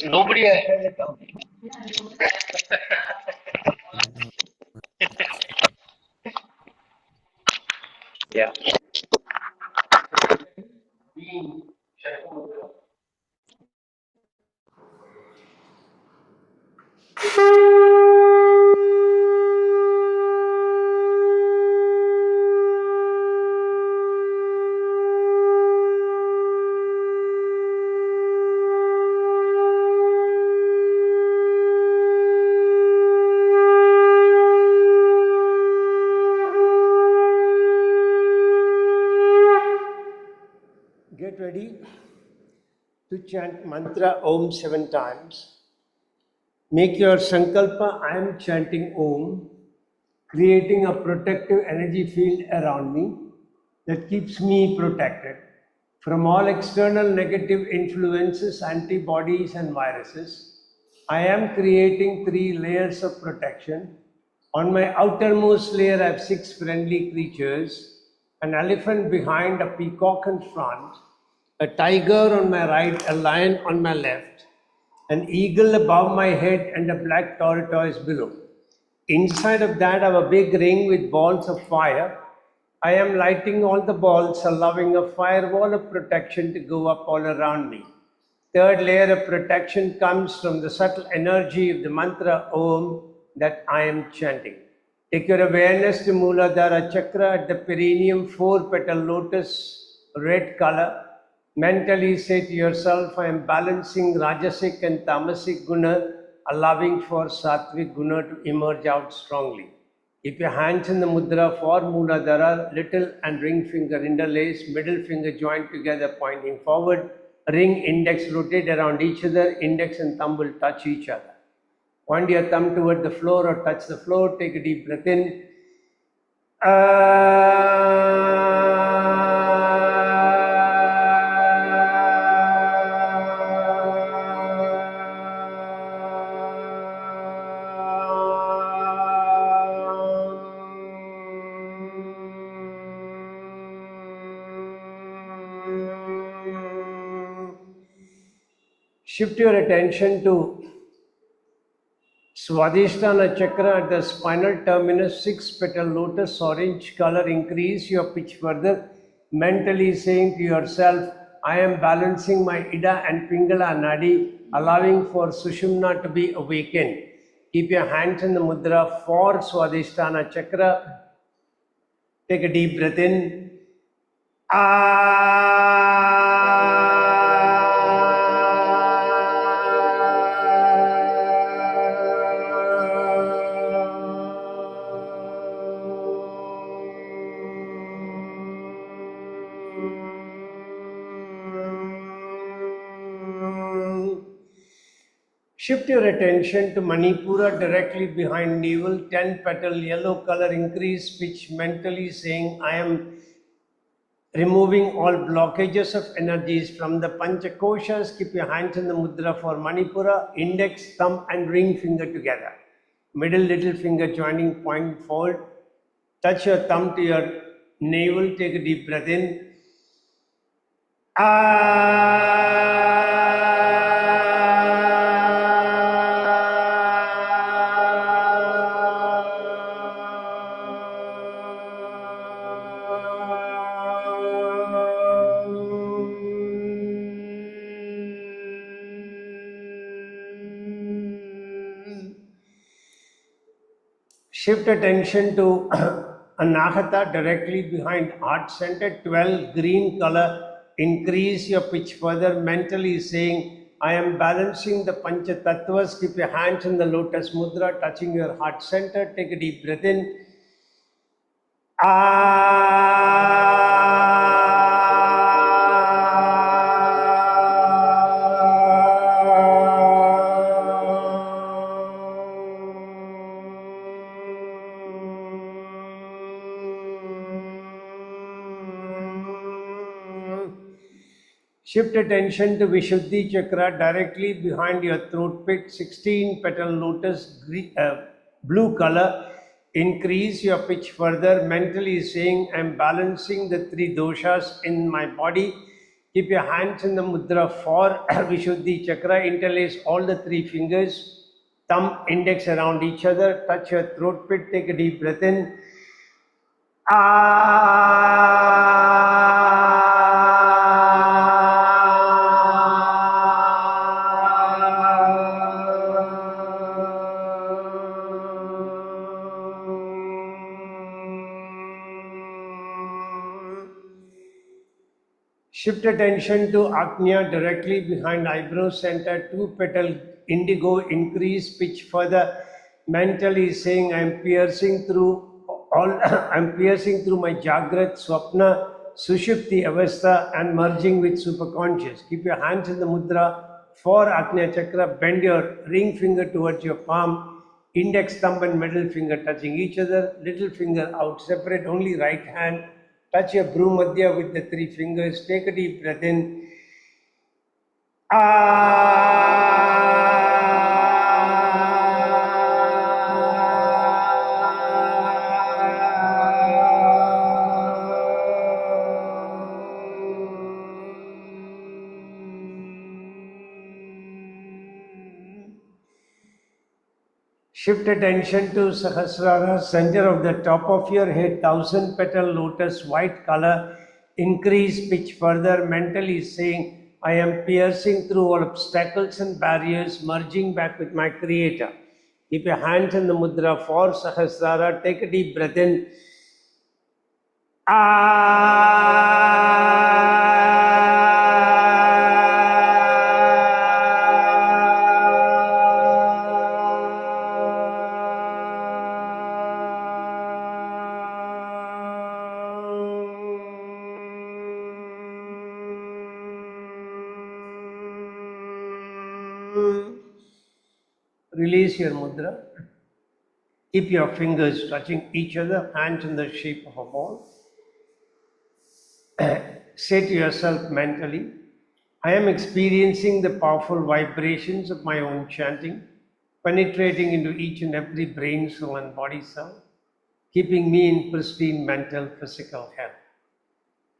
Nobody has it down. Yeah. Get ready to chant mantra Om 7 times. Make your sankalpa, I am chanting Om, creating a protective energy field around me that keeps me protected from all external negative influences, antibodies, and viruses. I am creating 3 layers of protection. On my outermost layer, I have 6 friendly creatures: an elephant behind, a peacock in front, a tiger on my right, a lion on my left, an eagle above my head, and a black tortoise below. Inside of that, I have a big ring with balls of fire. I am lighting all the balls, allowing a firewall of protection to go up all around me. Third layer of protection comes from the subtle energy of the mantra Om that I am chanting. Take your awareness to Muladhara Chakra at the perineum, 4 petal lotus, red color. Mentally say to yourself, I am balancing Rajasic and Tamasic Guna, allowing for Sattvic Guna to emerge out strongly. Keep your hands in the mudra for Muladhara, little and ring finger interlace, middle finger joined together pointing forward, ring index rotate around each other, index and thumb will touch each other. Point your thumb toward the floor or touch the floor, take a deep breath in. Shift your attention to Swadhisthana chakra at the spinal terminus, 6 petal lotus, orange color. Increase your pitch further, mentally saying to yourself, I am balancing my Ida and Pingala Nadi, allowing for Sushumna to be awakened. Keep your hands in the mudra for Swadhisthana chakra. Take a deep breath in. Shift your attention to Manipura directly behind navel, 10 petal yellow color. Increase pitch, mentally saying, I am removing all blockages of energies from the Panchakoshas. Keep your hands in the mudra for Manipura, index, thumb and ring finger together. Middle little finger joining point forward. Touch your thumb to your navel, take a deep breath in. Shift attention to Anahata directly behind heart center, 12 green color. Increase your pitch further, mentally saying, I am balancing the Pancha Tattvas. Keep your hands in the lotus mudra, touching your heart center. Take a deep breath in. Shift attention to Vishuddhi chakra directly behind your throat pit, 16 petal lotus, blue color. increase your pitch further, mentally saying, I'm balancing the three doshas in my body. Keep your hands in the mudra for Vishuddhi Chakra, interlace all the three fingers, thumb, index around each other, touch your throat pit, take a deep breath in. Shift attention to Agnya directly behind eyebrow center, two petal indigo, increase pitch further, mentally saying I am piercing through all I am piercing through my Jagrat, Swapna, Sushupti Avastha and merging with superconscious. Keep your hands in the mudra for Agnya Chakra, bend your ring finger towards your palm, index thumb and middle finger touching each other, little finger out, separate only right hand. Touch your Bhrumadhya with the three fingers. Take a deep breath in. Shift attention to Sahasrara, center of the top of your head, 1000 petal lotus, white color. Increase pitch further, mentally saying, I am piercing through all obstacles and barriers, merging back with my Creator. Keep your hands in the mudra for Sahasrara. Take a deep breath in. Release your mudra. Keep your fingers touching each other, hands in the shape of a ball. Say to yourself mentally, I am experiencing the powerful vibrations of my own chanting, penetrating into each and every brain cell and body cell, keeping me in pristine mental, physical health.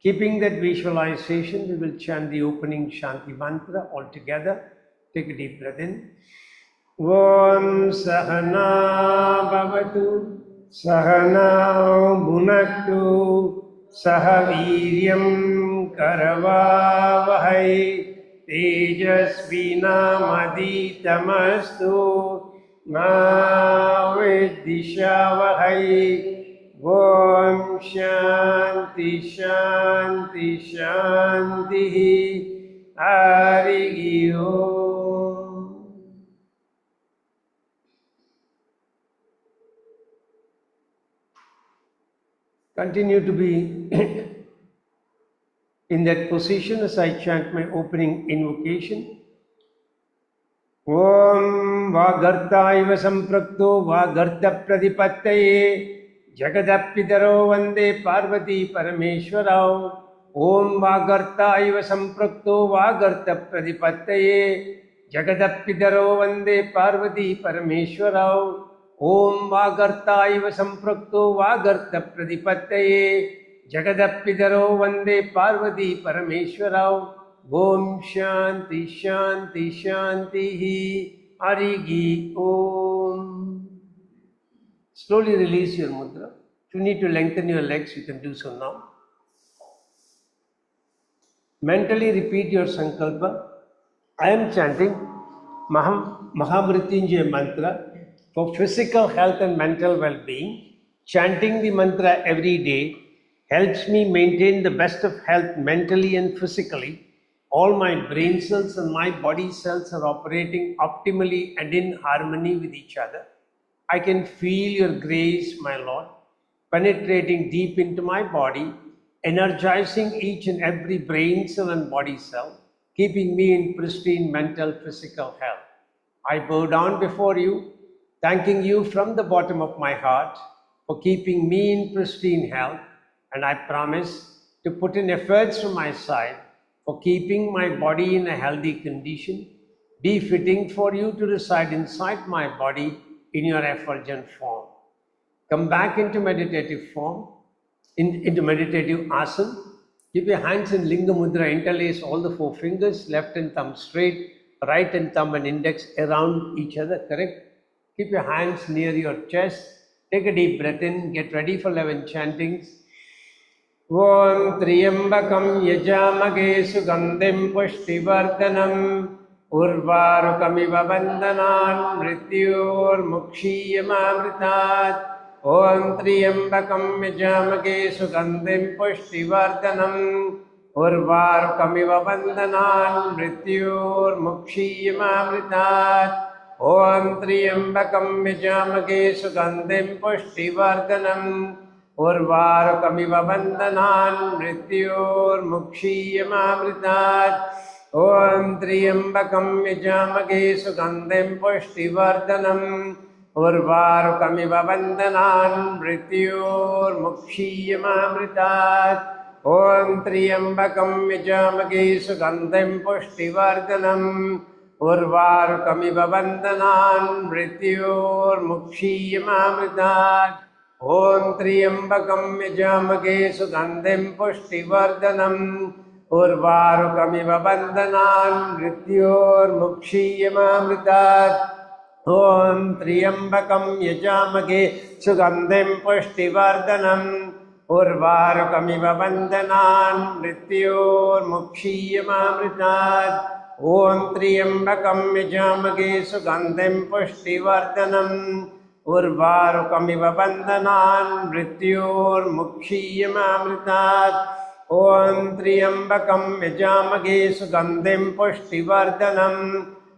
Keeping that visualization, we will chant the opening Shanti mantra all together. Take a deep breath in. Om Sahana Bhavatu Sahana Bhunaktu Sahaviryam Karavavahai Tejasvinamadittamastu Ma Viddhishavahai. Om Shanti Shanti Shanti Hari Om. Continue to be in that position as I chant my opening invocation. Om Vagartaiva Samprakto Vagarta Pradipattaye Jagadapidaro Vande Parvati Parameshwarao. Om Vagartaiva Samprakto Vagarta Pradipattaye Jagadapidaro Vande Parvati Parameshwarao. Om Vagartaiva Samprakto Vagarta Pradipattaye Jagadapidaro Vande Parvati Parameshwarao. Om Shanti Shanti Shanti Hari Om. Slowly release your mudra. If you need to lengthen your legs, you can do so now. Mentally repeat your sankalpa. I am chanting Mahamrityunjaya mantra for physical health and mental well-being. Chanting the mantra every day helps me maintain the best of health mentally and physically. All my brain cells and my body cells are operating optimally and in harmony with each other. I can feel your grace, my Lord, penetrating deep into my body, energizing each and every brain cell and body cell, keeping me in pristine mental, physical health. I bow down before you, thanking you from the bottom of my heart for keeping me in pristine health, and I promise to put in efforts from my side for keeping my body in a healthy condition, befitting for you to reside inside my body in your effulgent form. Come back into meditative form, into meditative asana. Keep your hands in Linga Mudra, interlace all the four fingers, left and thumb straight, right and thumb and index around each other, correct? Keep your hands near your chest. Take a deep breath in, get ready for 11 chantings. Om Triyambakam Yajamage Sugandhim Pushtivardhanam Urvarukamiva Bandhanan Mrityor Mukshiyamamritat. Om Triyambakam Yajamage Sugandhim Pushtivardhanam Urvarukamiva Bandhanan Mrityor Mukshiyamamritat. Om Triyambakam Yajamage Sugandhim Pushtivardhanam Urvarukamiva bandhanan mrityor mukshiyamamritat. Om Triyambakam yajamage sugandhim pushtivardhanam Urvarukamiva bandhanan mrityor mukshiyamamritat. Om Triyambakam yajamage sugandhim pushtivardhanam Urvarukamiva bandhanan mrityor mukshiyamamritat. Om Triyambakam yajamage sugandhim pushtivardhanam Urvarukamiva bandhanan mrityor mukshiyamamritat. Om Triyambakam yajamage sugandhim pushtivardhanam Urvarukamiva bandhanan mrityor mukshiyamamritat. Om Triyambakam yajamage sugandhim pushtivardhanam Urvarukamiva bandhanan mrityor mukshiyamamritat. Om Triyambakam yajamage sugandhim pushtivardhanam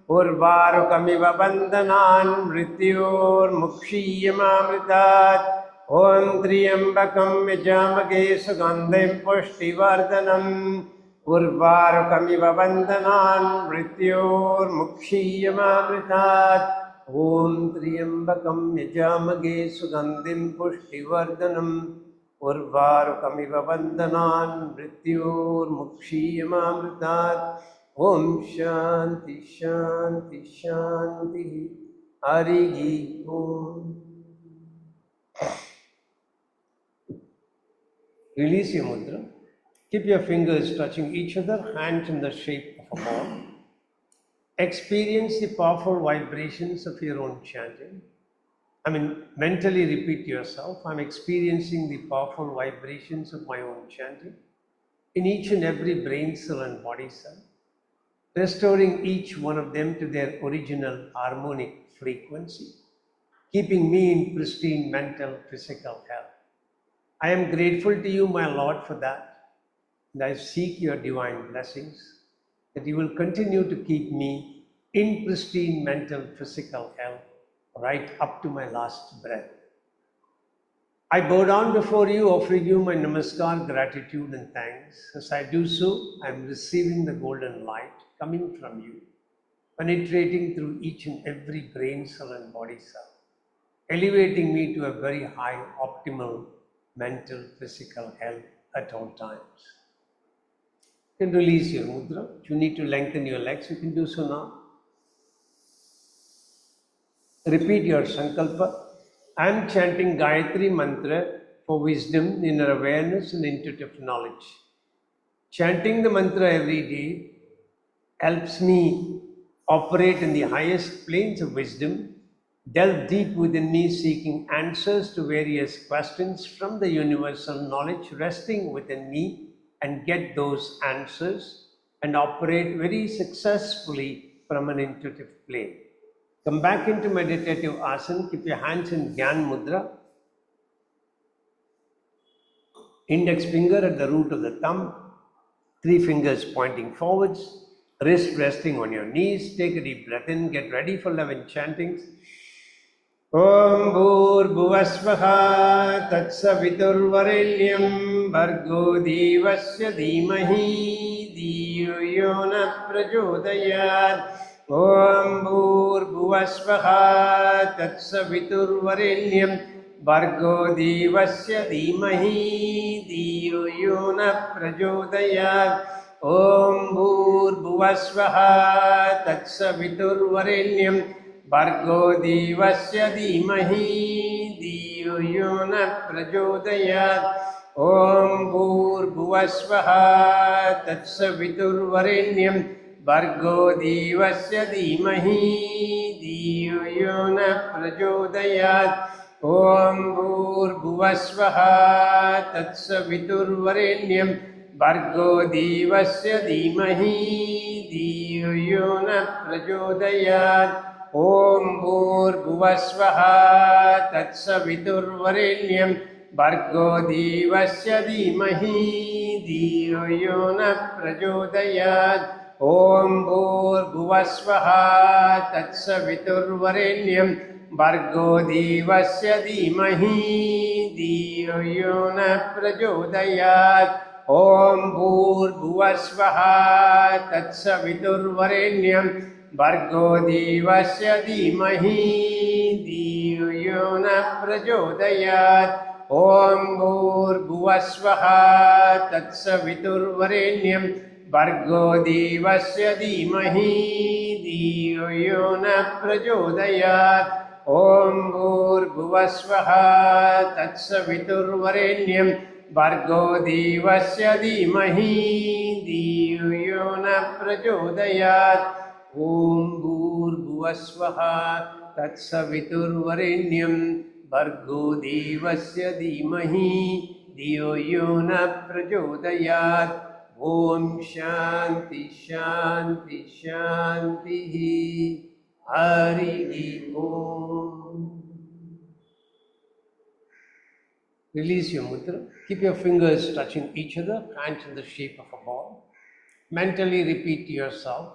Urvarukamiva bandhanan mrityor mukshiyamamritat. Om Triyambakam yajamage sugandhim pushtivardhanam Urvarukamiva bandhanan mrityor mukshiyamamritat. Om Triyambakam yajamage sugandhim pushtivardhanam Urvarukamiva bandhanan mrityor mukshiyamamritat. Om Shanti Shanti Shanti. Hari Om. Release your mudra. Keep your fingers touching each other, hands in the shape of a ball. Experience the powerful vibrations of your own chanting. Mentally repeat to yourself, I'm experiencing the powerful vibrations of my own chanting in each and every brain cell and body cell, restoring each one of them to their original harmonic frequency, keeping me in pristine mental, physical health. I am grateful to you, my Lord, for that, and I seek your divine blessings that you will continue to keep me in pristine mental, physical health right up to my last breath. I bow down before you, offering you my namaskar, gratitude and thanks. As I do so, I am receiving the golden light coming from you, penetrating through each and every brain cell and body cell, elevating me to a very high, optimal mental, physical health at all times. You can release your mudra. If you need to lengthen your legs, you can do so now. Repeat your sankalpa. I am chanting Gayatri mantra for wisdom, inner awareness and intuitive knowledge. Chanting the mantra every day helps me operate in the highest planes of wisdom, delve deep within me seeking answers to various questions from the universal knowledge resting within me, and get those answers and operate very successfully from an intuitive plane. Come back into meditative asana, keep your hands in Gyan Mudra, index finger at the root of the thumb, 3 fingers pointing forwards, wrist resting on your knees. Take a deep breath in, get ready for 11 chantings. Om Bhur Bhuvasvaha Tatsaviturvarenyam Bhargo Devasya Dhimahi Dhiyo Yona Prachodayat. Om Bhur Bhuvasvaha Tatsaviturvarenyam Bhargo Devasya Dhimahi Dhiyo Yona Prachodayat. Om Bhur Bhuvasvaha Tatsaviturvarenyam Bhargo Devasya Dhimahi Dhiyo धियो यो नः प्रचोदयात् ॐ भूर्भुवस्वः तत्सवितुर्वरेण्यं भर्गो देवस्य धीमहि धियो यो नः प्रचोदयात् ॐ भूर्भुवस्वः तत्सवितुर्वरेण्यं भर्गो देवस्य धीमहि धियो यो नः प्रचोदयात् ॐ भूर्भुवस्वः तत्सवितुर्वरेण्यं भर्गो देवस्य धीमहि धियो यो नः प्रचोदयात् ॐ भूर्भुवस्वः तत्सवितुर्वरेण्यं भर्गो देवस्य धीमहि धियो यो नः प्रचोदयात् ॐ भूर्भुवस्वः तत्सवितुर्वरेण्यं भर्गो देवस्य धीमहि धियो यो नः प्रचोदयात् ॐ भूर्भुवस्वः तत्सवितुर्वरेण्यं भर्गो देवस्य धीमहि धियो यो नः प्रचोदयात् ॐ भूर्भुवस्वः तत्सवितुर्वरेण्यं भर्गो देवस्य धीमहि धियो यो नः प्रचोदयात् ॐ भूर्भुवस्वः तत्सवितुर्वरेण्यं भर्गो देवस्य धीमहि धियो यो नः प्रचोदयात् ॐ शान्ति शान्ति शान्तिः हरिः ॐ. Release your mudra. Keep your fingers touching each other, hands in the shape of a ball. Mentally repeat to yourself,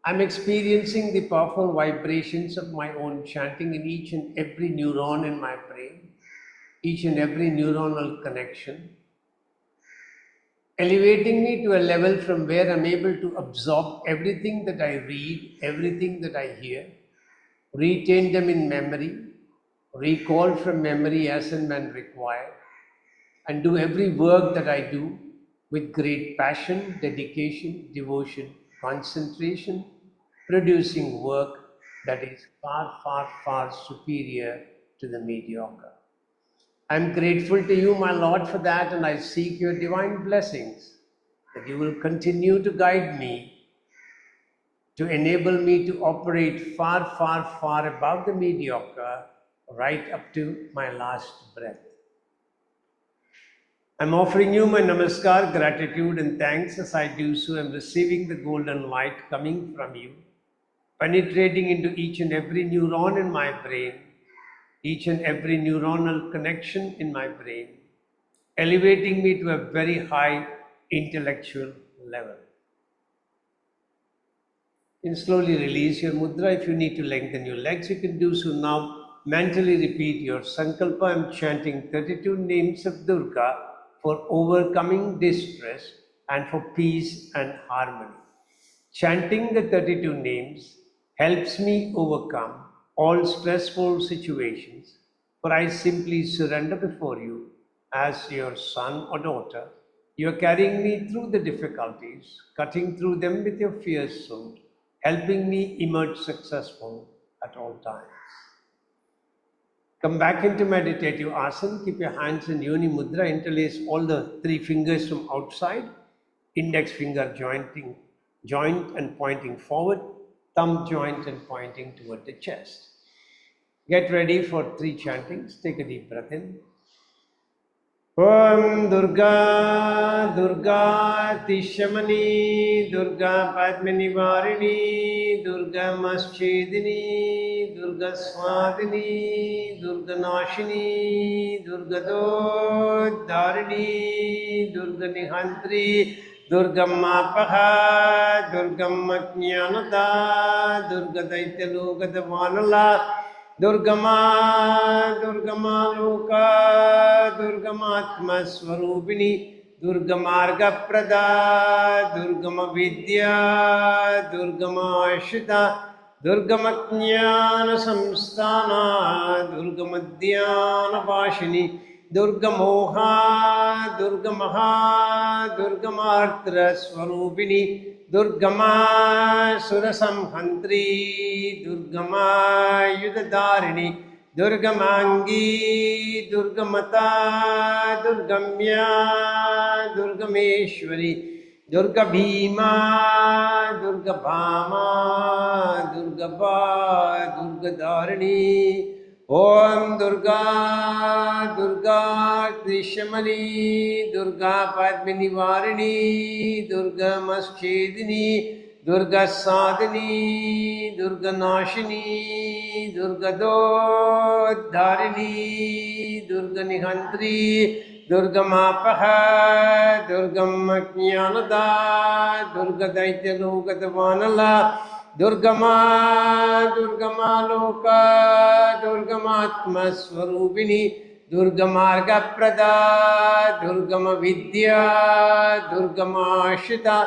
I'm experiencing the powerful vibrations of my own chanting in each and every neuron in my brain, each and every neuronal connection, elevating me to a level from where I'm able to absorb everything that I read, everything that I hear, retain them in memory, recall from memory as and when required, and do every work that I do with great passion, dedication, devotion, concentration, producing work that is far, far, far superior to the mediocre. I'm grateful to you, my Lord, for that, and I seek your divine blessings, that you will continue to guide me, to enable me to operate far, far, far above the mediocre, right up to my last breath. I'm offering you my namaskar, gratitude and thanks. As I do so, I'm receiving the golden light coming from you, penetrating into each and every neuron in my brain, each and every neuronal connection in my brain, elevating me to a very high intellectual level. You can slowly release your mudra. If you need to lengthen your legs, you can do so now. Mentally repeat your sankalpa. I'm chanting 32 names of Durga for overcoming distress and for peace and harmony. Chanting the 32 names helps me overcome all stressful situations, for I simply surrender before you as your son or daughter. You are carrying me through the difficulties, cutting through them with your fierce sword, helping me emerge successful at all times. Come back into meditative asana. Keep your hands in Yoni Mudra. Interlace all the 3 fingers from outside. Index finger joint and pointing forward. Thumb joint and pointing toward the chest. Get ready for 3 chantings. Take a deep breath in. Om Durga Durga Tishamani Durga Padmini Varini Durga Maschedini Durga Swadini Durga Nashini Durga Dodharini Durga Nihantri Durga Mapaha Durga Matnyanada Durga Daityalugadvanala Durgama Durgama Loka Durgamatma Swarupini Durgamarga Prada Durgama Vidya Durgama Ashita Durgamatnyana Samstana Durgamadhyana Vashini Durgamoha Durgamaha Durgamartra Swarupini Durgama Surasamhantri Durgama Yudadarini Durgamangi, Durgamata, Durgamya, Durgameshwari, Durga Bhima, Durga Bhama, Durga Ba, Durga Dharani, Om Durga, Durga Trishamani, Durga Padmini Varini, Durga Maschedini, Durga Sadhini, Durga Nashini, Durga Dodharini, Durga Nihantri, Durga Mapaha, Durga Maknyanada, Durga Daityalugatvanala, Durga Ma Loka, Durga Matma Swarupini, Durga Marga Prada, Durga Vidya, Durga Shita,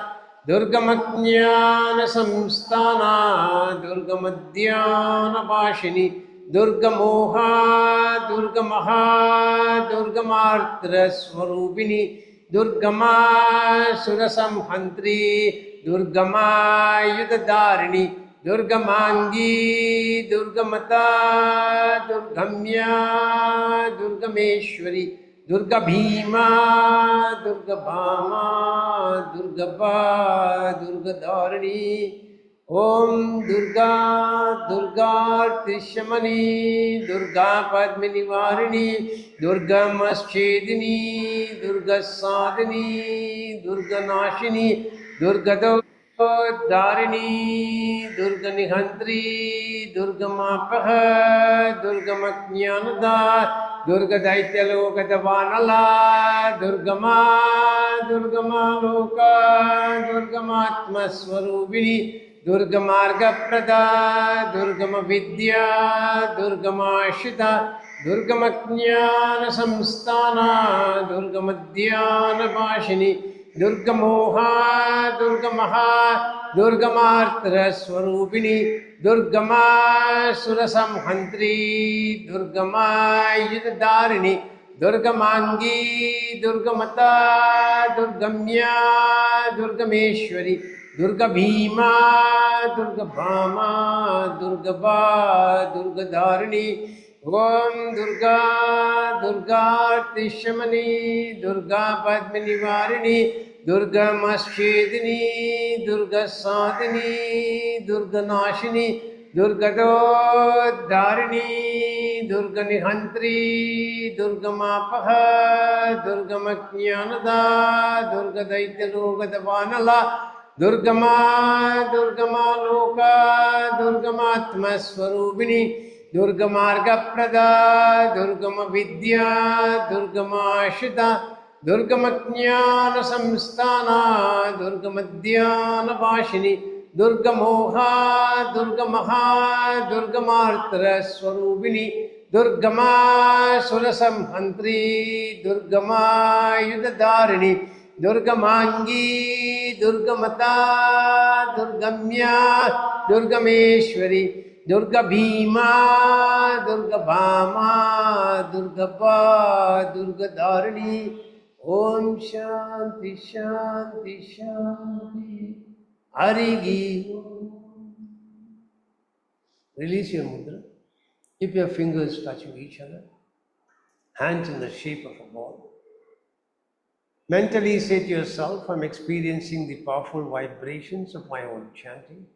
Durgamatnyana Samstana, Durgamadhyana Bashini, Durga Moha, Durga Maha, Durga Martra Swarupini, Durgama Surasamhantri, Durgama Yudadarini, Durgamangi, Durgamata, Durgamya, Durgameshwari, Durga Bhima, Durga Bhama, Durga Ba, Durga Dharani, Om Durga, Durga Tishamani, Durga Padmini Varini, Durga Maschedini, Durga Sadhini, Durga Nashini, Durga Dharini, Durga Nihantri, Durga Mapaha, Durga Maknyanada, Durga Daityaloka Durga Ma Loka, Durga Matma Swarupini, Durga Marga Prada, Durga Vidya, Durga Shita, Durga Maknyana Samstana, Durga Madhyana Bashini, Durga Moha, Durga Maha, Durga Martra Swarupini, Durga Ma Surasamhantri, Durga Ma Yudadarini, Durga Mangi, Durga Mata, Durga Mya, Durga Meshwari, Durga Bhima, Durga Bhama, Durga Ba, Durga Dharani, Om Durga, Durga Tishamani, Durga Padmini Varini, Durga Maschedini, Durga Sadhini, Durga Nashini, Durga Dodharini, Durga Nihantri, Durga Mapaha, Durga Maknyanada, Durga Daityalogatvanala, Durga Ma Loka, Durga Matma Swarupini, Durga Marga Prada, Durga Vidya, Durga Shita, Durga Maknyana Samstana, Durga Madhyana Bashini, Durga Moha, Durga Maha, Durga Martra Swarupini, Durga Ma Surasamhantri, Durga Ma Yudadarini, Durga Mangi, Durga Mata, Durga Mya, Durga Meshwari, Durga Bhima, Durga Bhama, Durga Ba, Durga Dharani, Om Shanti Shanti Shanti, Harigi. Release your mudra. Keep your fingers touching each other. Hands in the shape of a ball. Mentally say to yourself, I'm experiencing the powerful vibrations of my own chanting,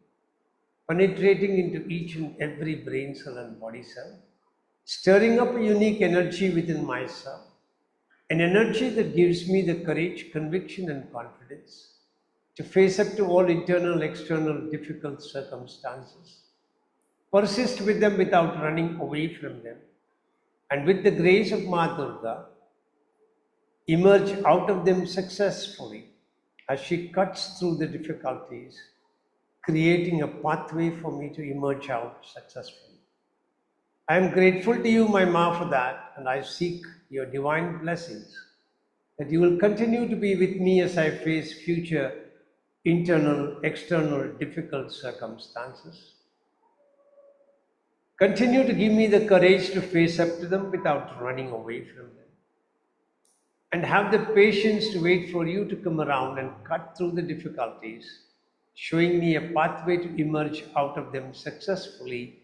penetrating into each and every brain cell and body cell, stirring up a unique energy within myself, an energy that gives me the courage, conviction, and confidence to face up to all internal, external difficult circumstances, persist with them without running away from them, and with the grace of Ma Durga, emerge out of them successfully as she cuts through the difficulties, creating a pathway for me to emerge out successfully. I am grateful to you, my Ma, for that, and I seek your divine blessings that you will continue to be with me as I face future internal, external difficult circumstances. Continue to give me the courage to face up to them without running away from them. And have the patience to wait for you to come around and cut through the difficulties, showing me a pathway to emerge out of them successfully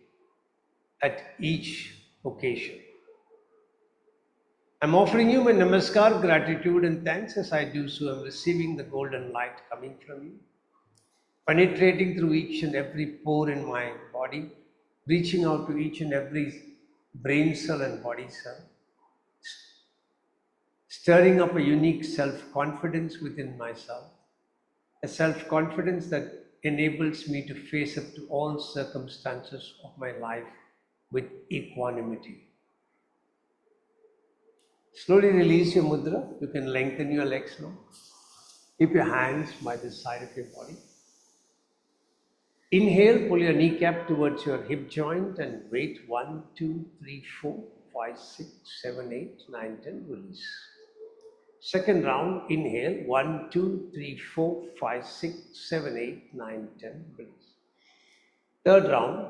at each occasion. I'm offering you my namaskar, gratitude and thanks. As I do so, I'm receiving the golden light coming from you, penetrating through each and every pore in my body, reaching out to each and every brain cell and body cell, stirring up a unique self-confidence within myself, a self-confidence that enables me to face up to all circumstances of my life with equanimity. Slowly release your mudra. You can lengthen your legs now. Keep your hands by the side of your body. Inhale, pull your kneecap towards your hip joint and wait. 1, 2, 3, 4, 5, 6, 7, 8, 9, 10. Release. Second round, inhale. 1, 2, 3, 4, 5, 6, 7, 8, 9, 10. Release. Third round.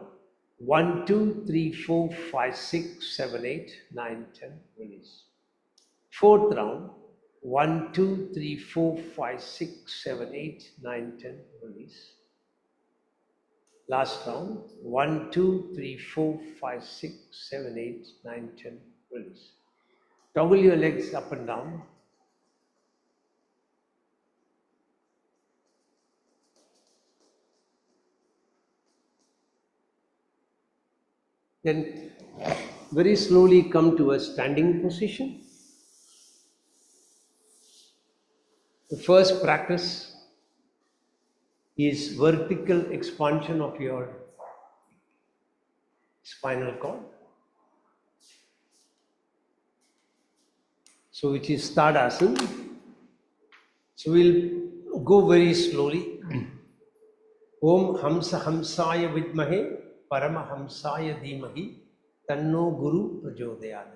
1, 2, 3, 4, 5, 6, 7, 8, 9, 10. Release. Fourth round. 1, 2, 3, 4, 5, 6, 7, 8, 9, 10. Release. Last round. 1, 2, 3, 4, 5, 6, 7, 8, 9, 10. Release. Toggle your legs up and down. Then very slowly come to a standing position. The first practice is vertical expansion of your spinal cord. So which is Tadasana. So we'll go very slowly. Om Hamsa Hamsaya Vidmahe Paramahamsaya Dhimahi Tanno Guru Prachodayad.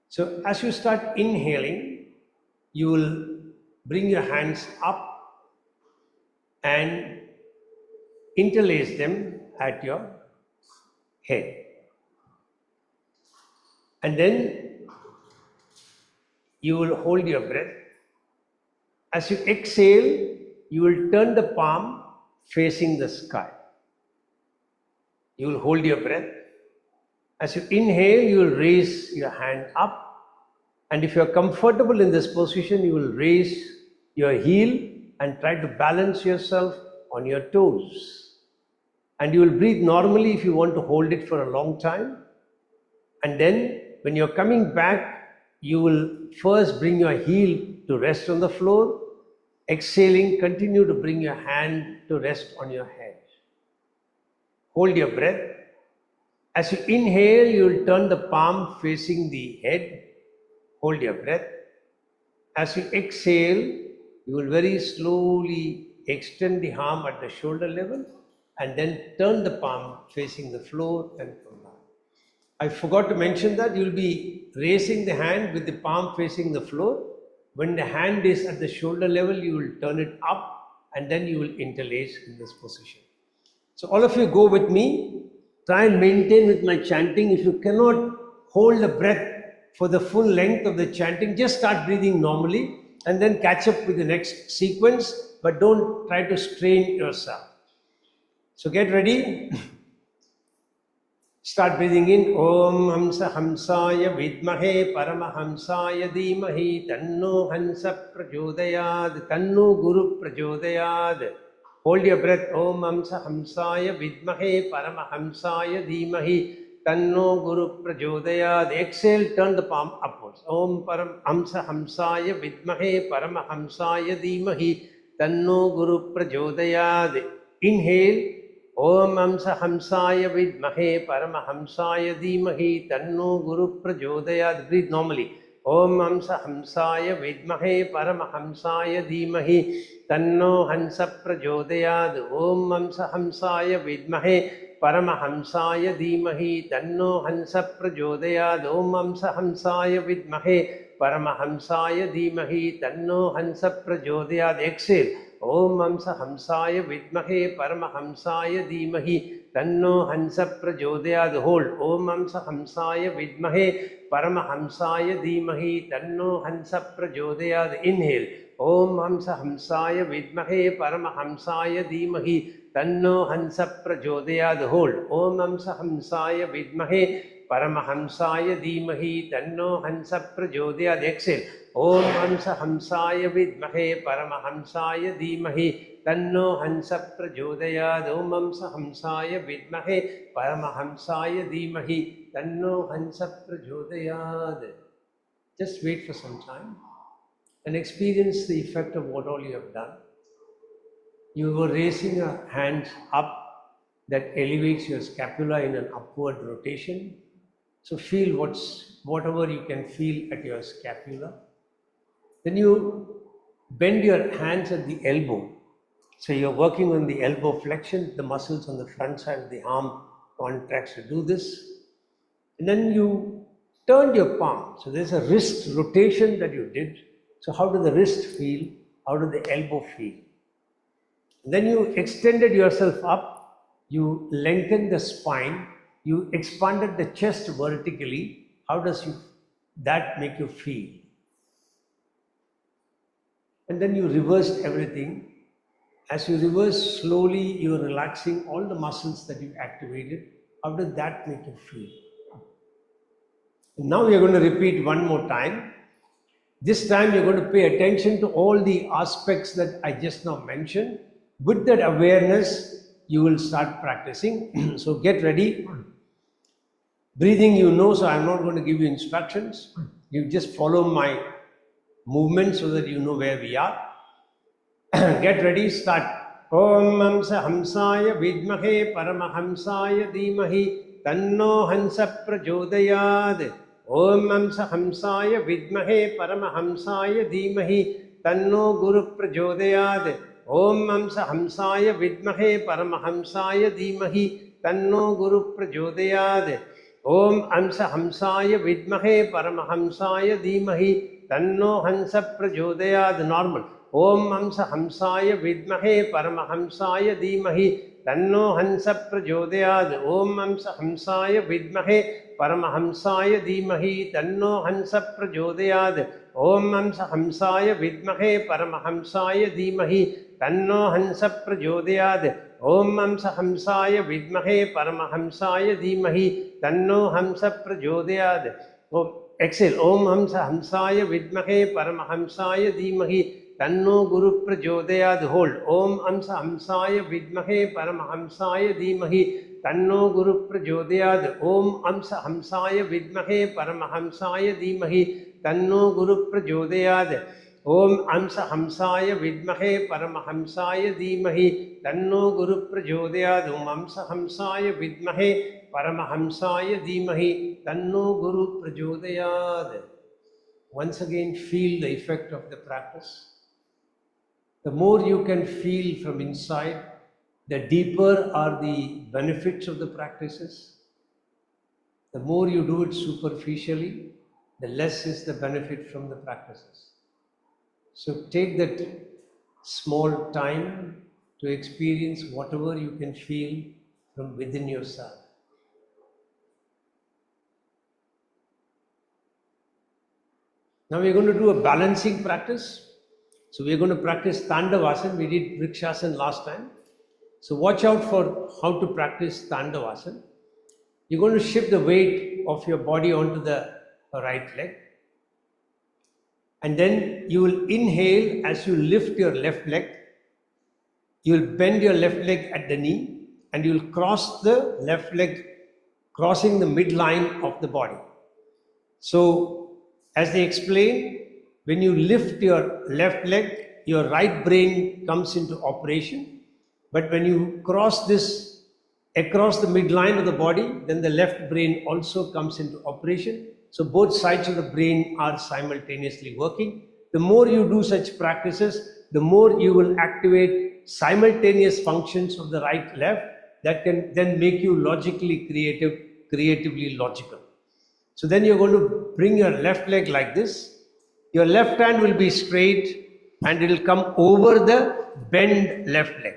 So as you start inhaling, you will bring your hands up and interlace them at your head. And then you will hold your breath. As you exhale, you will turn the palm facing the sky. You will hold your breath. As you inhale, you will raise your hand up. And if you are comfortable in this position, you will raise your heel and try to balance yourself on your toes. And you will breathe normally if you want to hold it for a long time. And then when you're coming back, you will first bring your heel to rest on the floor. Exhaling, continue to bring your hand to rest on your head. Hold your breath. As you inhale, you will turn the palm facing the head. Hold your breath. As you exhale, you will very slowly extend the arm at the shoulder level and then turn the palm facing the floor and come down. I forgot to mention that you will be raising the hand with the palm facing the floor. When the hand is at the shoulder level, you will turn it up and then you will interlace in this position. So all of you go with me. Try and maintain with my chanting. If you cannot hold the breath for the full length of the chanting, just start breathing normally and then catch up with the next sequence, but don't try to strain yourself. So get ready. Start breathing in. Om Hamsa Hamsaya Vidmahe Paramahamsaya Dhimahi Tanno Hansa Prachodayad Tanno Guru Prachodayad. Hold your breath. Om Hamsa Hamsaya Vidmahe Paramahamsaya Dhimahi Tanno Guru Prachodayad. Exhale, turn the palm upwards. Om Param Hamsa Hamsaya Vidmahe Paramahamsaya Dhimahi Tanno Guru Prachodayad. Inhale. Om Hamsa Hamsaya Vidmahe Paramahamsaya Dhimahi Tanno Guru Prachodayad. Breathe normally. Om Hamsa Hamsaya Vidmahe Paramahamsaya Dhimahi Tanno Hansa Prachodayad. Om Hamsa Hamsaya Vidmahe Paramahamsaya Dhimahi Tanno Hansa Prachodayad. Om Hamsa Hamsaya Vidmahe Paramahamsaya Dhimahi Tanno Hansa Prachodayad. Exhale. Om Hamsa Hamsaya Vidmahe Paramahamsaya Dhimahi Tanno Hansa Prachodayad. Hold. Om Hamsa Hamsaya Vidmahe Paramahamsaya Dhimahi Tanno Hansa Prachodayad. Inhale. Om Hamsa Hamsaya Vidmahe Paramahamsaya Dhimahi Tanno Hansa Prachodayad. Hold. Om Hamsa Hamsaya Vidmahe Paramahamsaya Dhimahi Tanno Hansa Prachodayad. Exhale. Om Hansa Hamsaya Vidmahe Paramahamsaya Dhimahi Tanno Hansa Prachodayad. Om Hansa Hamsaya Vidmahe Paramahamsaya Dhimahi Tanno Hansa Prachodayad. Just wait for some time and experience the effect of what all you have done. You were raising your hands up, that elevates your scapula in an upward rotation. So feel whatever you can feel at your scapula. Then you bend your hands at the elbow. So you're working on the elbow flexion, the muscles on the front side of the arm contracts to do this. And then you turned your palm. So there's a wrist rotation that you did. So how did the wrist feel? How did the elbow feel? Then you extended yourself up. You lengthened the spine, you expanded the chest vertically. How does that make you feel? And then you reversed everything. As you reverse slowly, you're relaxing all the muscles that you activated. How did that make you feel? And now we're going to repeat one more time. This time you're going to pay attention to all the aspects that I just now mentioned. With that awareness, you will start practicing. So get ready. Breathing you know, so I'm not going to give you instructions. You just follow my movement so that you know where we are. Get ready, start. Om Hamsa Hamsaya Vidmahe Paramahamsaya Dhimahi Tanno Hansa Prachodayad. Om Hamsa Hamsaya Vidmahe Paramahamsaya Dhimahi Tanno Guru Prachodayad. Om Hamsa Hamsaya Vidmahe Paramahamsaya Dhimahi Tanno Guru Prachodayad. Om Hamsa Hamsaya Vidmahe Paramahamsaya Dhimahi Tanno Hansa Prachodayad. Normal. Om Hamsa Hamsaya Vidmahe Paramahamsaya Dhimahi Tanno Hansa Prachodayad. Om Hamsa Hamsaya Vidmahe Paramahamsaya Dhimahi Tanno Hansa Prachodayad. Om Hamsa Hamsaya Vidmahe Paramahamsaya Dhimahi Tanno Hansa Prachodayad. Om Hamsa Hamsaya Vidmahe Paramahamsaya Dhimahi Tanno Hansa Prachodayad. Exhale. Om Hamsa Hamsaya Vidmahe Paramahamsaya Dhimahi Tanno Guru Prachodayad. Hold. Om Hamsa Hamsaya Vidmahe Paramahamsaya Dhimahi Tanno Guru Prachodayad. Om Hamsa Hamsaya Vidmahe Paramahamsaya Dhimahi Tanno Guru Prachodayad. Om Hamsa Hamsaya Vidmahe Paramahamsaya Dhimahi Tanno Guru Prachodayad. Om Hamsa Hamsaya Vidmahe Paramahamsaya Dhimahi Tanno Guru Prachodayad. Once again, feel the effect of the practice. The more you can feel from inside, the deeper are the benefits of the practices. The more you do it superficially, the less is the benefit from the practices. So take that small time to experience whatever you can feel from within yourself. Now we're going to do a balancing practice. So we're going to practice Tandavasana. We did Vrikshasana last time. So watch out for how to practice Tandavasana. You're going to shift the weight of your body onto the right leg. And then you will inhale as you lift your left leg. You will bend your left leg at the knee and you will cross the left leg, crossing the midline of the body. So, as they explain, when you lift your left leg, your right brain comes into operation. But when you cross this across the midline of the body, then the left brain also comes into operation. So both sides of the brain are simultaneously working. The more you do such practices, the more you will activate simultaneous functions of the right left that can then make you logically creatively logical. So then you're going to bring your left leg like this. Your left hand will be straight and it will come over the bend left leg.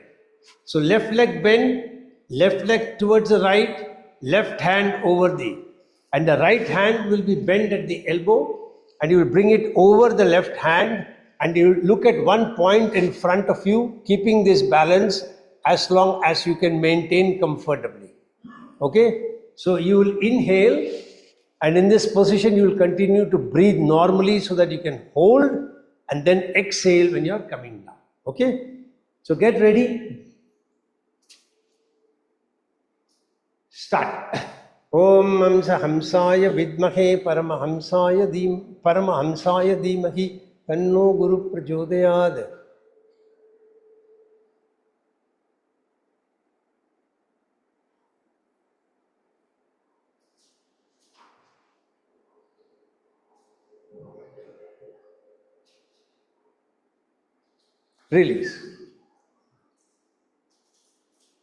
So left leg bend, left leg towards the right, left hand over and the right hand will be bent at the elbow and you will bring it over the left hand and you will look at one point in front of you, keeping this balance as long as you can maintain comfortably. Okay? So you will inhale, and in this position you will continue to breathe normally so that you can hold and then exhale when you are coming down. Okay? So get ready. Start. Om Hamsaya Vidmahe Paramahamsaya Dhimahi Tanno Guru Prachodayad. Release.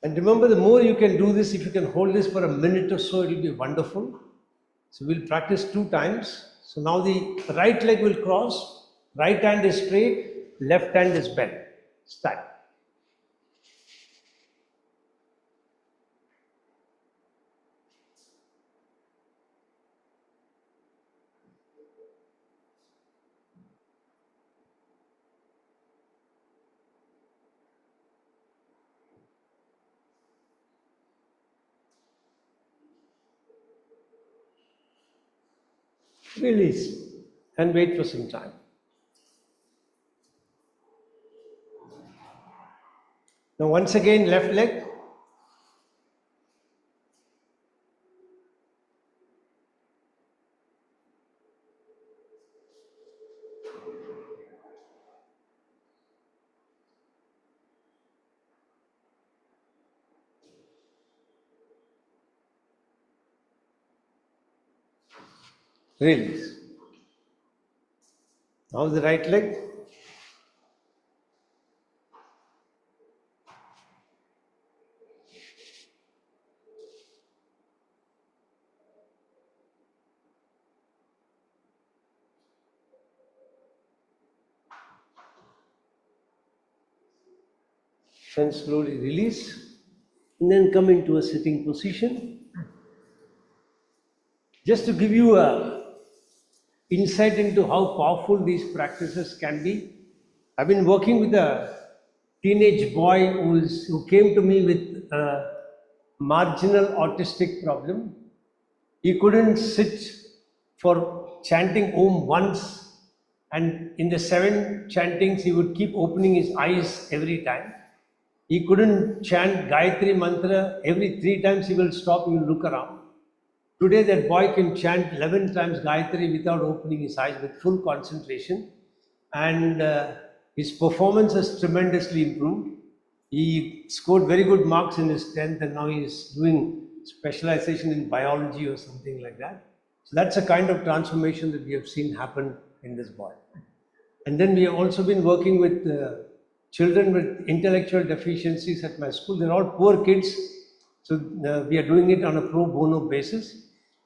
And remember, the more you can do this, if you can hold this for a minute or so, it will be wonderful. So we'll practice 2 times. So now the right leg will cross, right hand is straight, left hand is bent. Start. Release and wait for some time. Now once again, left leg. Release. Now the right leg. Then slowly release. And then come into a sitting position. Just to give you a insight into how powerful these practices can be, I've been working with a teenage boy who came to me with a marginal autistic problem. He couldn't sit for chanting Om once, and in the 7 chantings he would keep opening his eyes every time. He couldn't chant Gayatri Mantra. Every 3 times he will stop, he will look around. Today that boy can chant 11 times Gayatri without opening his eyes, with full concentration, and his performance has tremendously improved. He scored very good marks in his 10th, and now he is doing specialization in biology or something like that. So that's a kind of transformation that we have seen happen in this boy. And then we have also been working with children with intellectual deficiencies at my school. They're all poor kids, so we are doing it on a pro bono basis.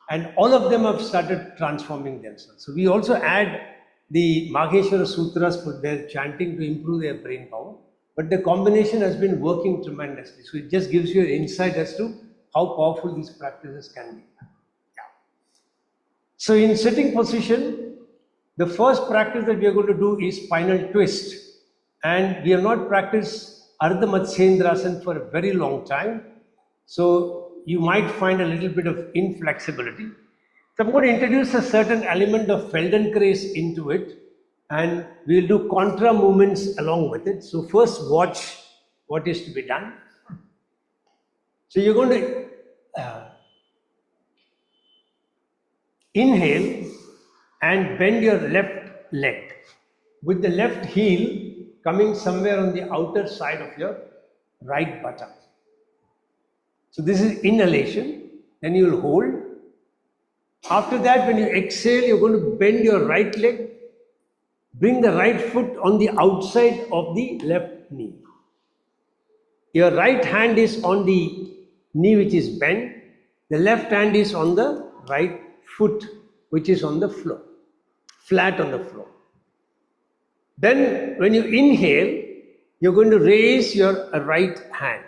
And all of them have started transforming themselves. So we also add the Magheshwara Sutras for their chanting to improve their brain power. But the combination has been working tremendously. So it just gives you an insight as to how powerful these practices can be. Yeah. So in sitting position, the first practice that we are going to do is spinal twist. And we have not practiced Ardha Matsyendrasana for a very long time. So you might find a little bit of inflexibility. So I'm going to introduce a certain element of Feldenkrais into it, and we'll do contra movements along with it. So first watch what is to be done. So you're going to inhale and bend your left leg with the left heel coming somewhere on the outer side of your right buttock. So this is inhalation, then you will hold. After that, when you exhale, you're going to bend your right leg, bring the right foot on the outside of the left knee. Your right hand is on the knee which is bent, the left hand is on the right foot which is on the floor, flat on the floor. Then when you inhale, you're going to raise your right hand.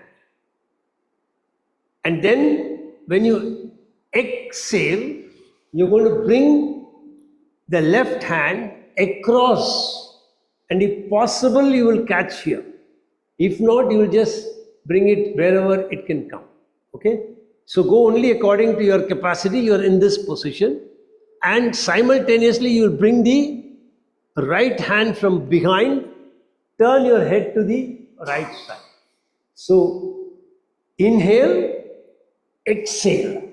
And then when you exhale, you're going to bring the left hand across, and if possible, you will catch here. If not, you will just bring it wherever it can come. Okay? So go only according to your capacity. You are in this position, and simultaneously you will bring the right hand from behind, turn your head to the right side. So inhale, exhale.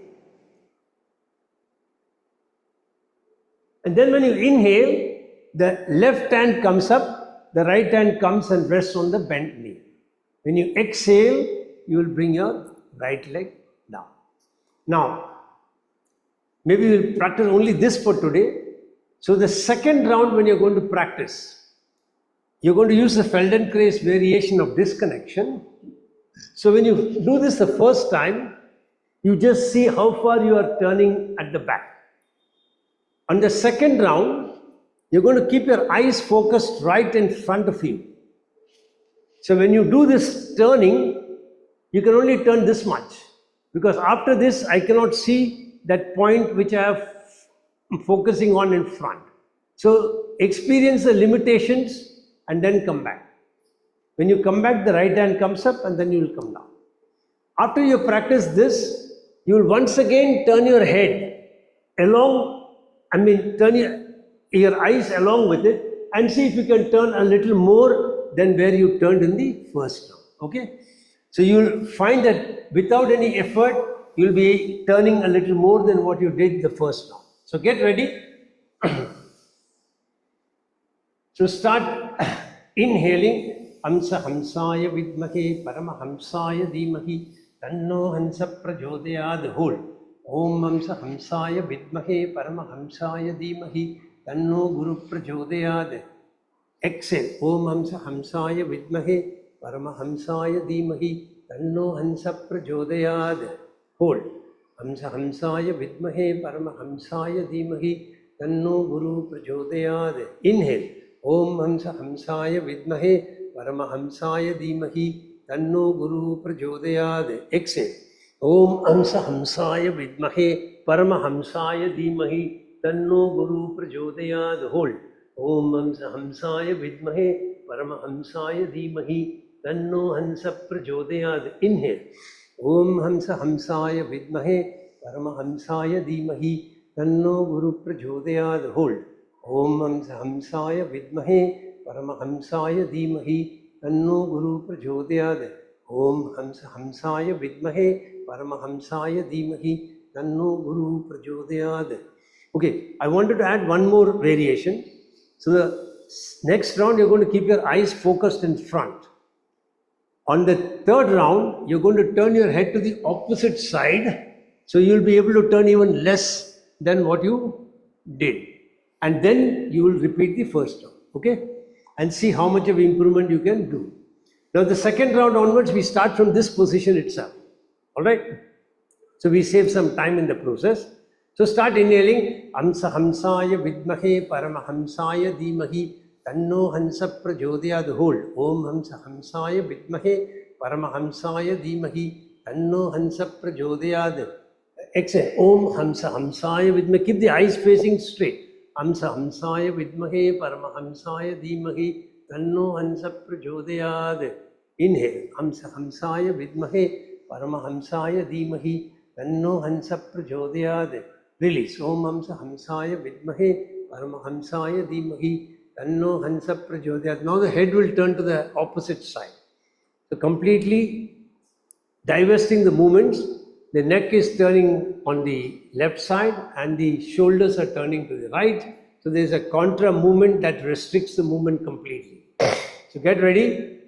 And then when you inhale, the left hand comes up, the right hand comes and rests on the bent knee. When you exhale, you will bring your right leg down. Now, maybe we'll practice only this for today. So the second round when you're going to practice, you're going to use the Feldenkrais variation of disconnection. So when you do this the first time, you just see how far you are turning at the back. On the second round, you're going to keep your eyes focused right in front of you. So when you do this turning, you can only turn this much, because after this I cannot see that point which I am focusing on in front. So experience the limitations and then come back. When you come back, the right hand comes up and then you will come down. After you practice this, you will once again turn your head along, turn your eyes along with it, and see if you can turn a little more than where you turned in the first round. Okay? So you will find that without any effort, you will be turning a little more than what you did the first round. So get ready. So start inhaling. Hamsa Hamsaya Vidmahe Paramahamsaya Dhimahi Tanno Hansa Prachodayad. Hold. Om Hamsa Hamsaya Vidmahe Paramahamsaya Dhimahi Tanno Guru Prachodayad. Exhale. Om Hamsa Hamsaya Vidmahe Paramahamsaya Dhimahi Tanno Hansa Prachodayad. Hold. Hamsa Hamsaya Vidmahe Paramahamsaya Dhimahi Tanno Guru Prachodayad. Inhale. Om Hamsa Hamsaya Vidmahe Paramahamsaya Dhimahi Tanno Guru Prachodayad. Exhale. Om Hamsa Hamsaya Vidmahe Paramahamsaya Dhimahi Tanno Guru Prachodayad. Hold. Om Hamsa Hamsaya Vidmahe Paramahamsaya Dhimahi Tanno Hansa Prachodayad. Inhale. Om Hamsa Hamsaya Vidmahe Paramahamsaya Dhimahi Tanno Guru Prachodayad. Hold. Om Hamsa Hamsaya Vidmahe Paramahamsaya Dhimahi Tanno Guru Prachodayad. Om Hamsa Hamsaya Vidmahe Paramahamsaya Dhimahi Tanno Guru Prachodayad. Okay, I wanted to add one more variation. So the next round you're going to keep your eyes focused in front. On the third round, you're going to turn your head to the opposite side, so you'll be able to turn even less than what you did. And then you will repeat the first round, okay? And see how much of improvement you can do. Now the second round onwards, we start from this position itself, all right? So we save some time in the process. So start inhaling. Hamsa Hamsaya Vidmahe Paramahamsaya Dhimahi Tanno Hansa Prachodayad. Hold. Om Hamsa Hamsaya Vidmahe Paramahamsaya Dhimahi Tanno Hansa Prachodayad. Exhale. Om Hamsa Hamsaya Vidmahe. Keep the eyes facing straight. Hamsa Hamsaya Vidmahe Paramahamsaya Dhimahi Tanno Hansa Prachodayad. Inhale. Hamsa Hamsaya Vidmahe Paramahamsaya Dhimahi Tanno Hansa Prachodayad. Release. Om Hamsa Hamsaya Vidmahe Paramahamsaya Dhimahi Tanno Hansa Prachodayad. Now the head will turn to the opposite side. So completely divesting the movements. The neck is turning on the left side and the shoulders are turning to the right. So there is a contra movement that restricts the movement completely. So get ready.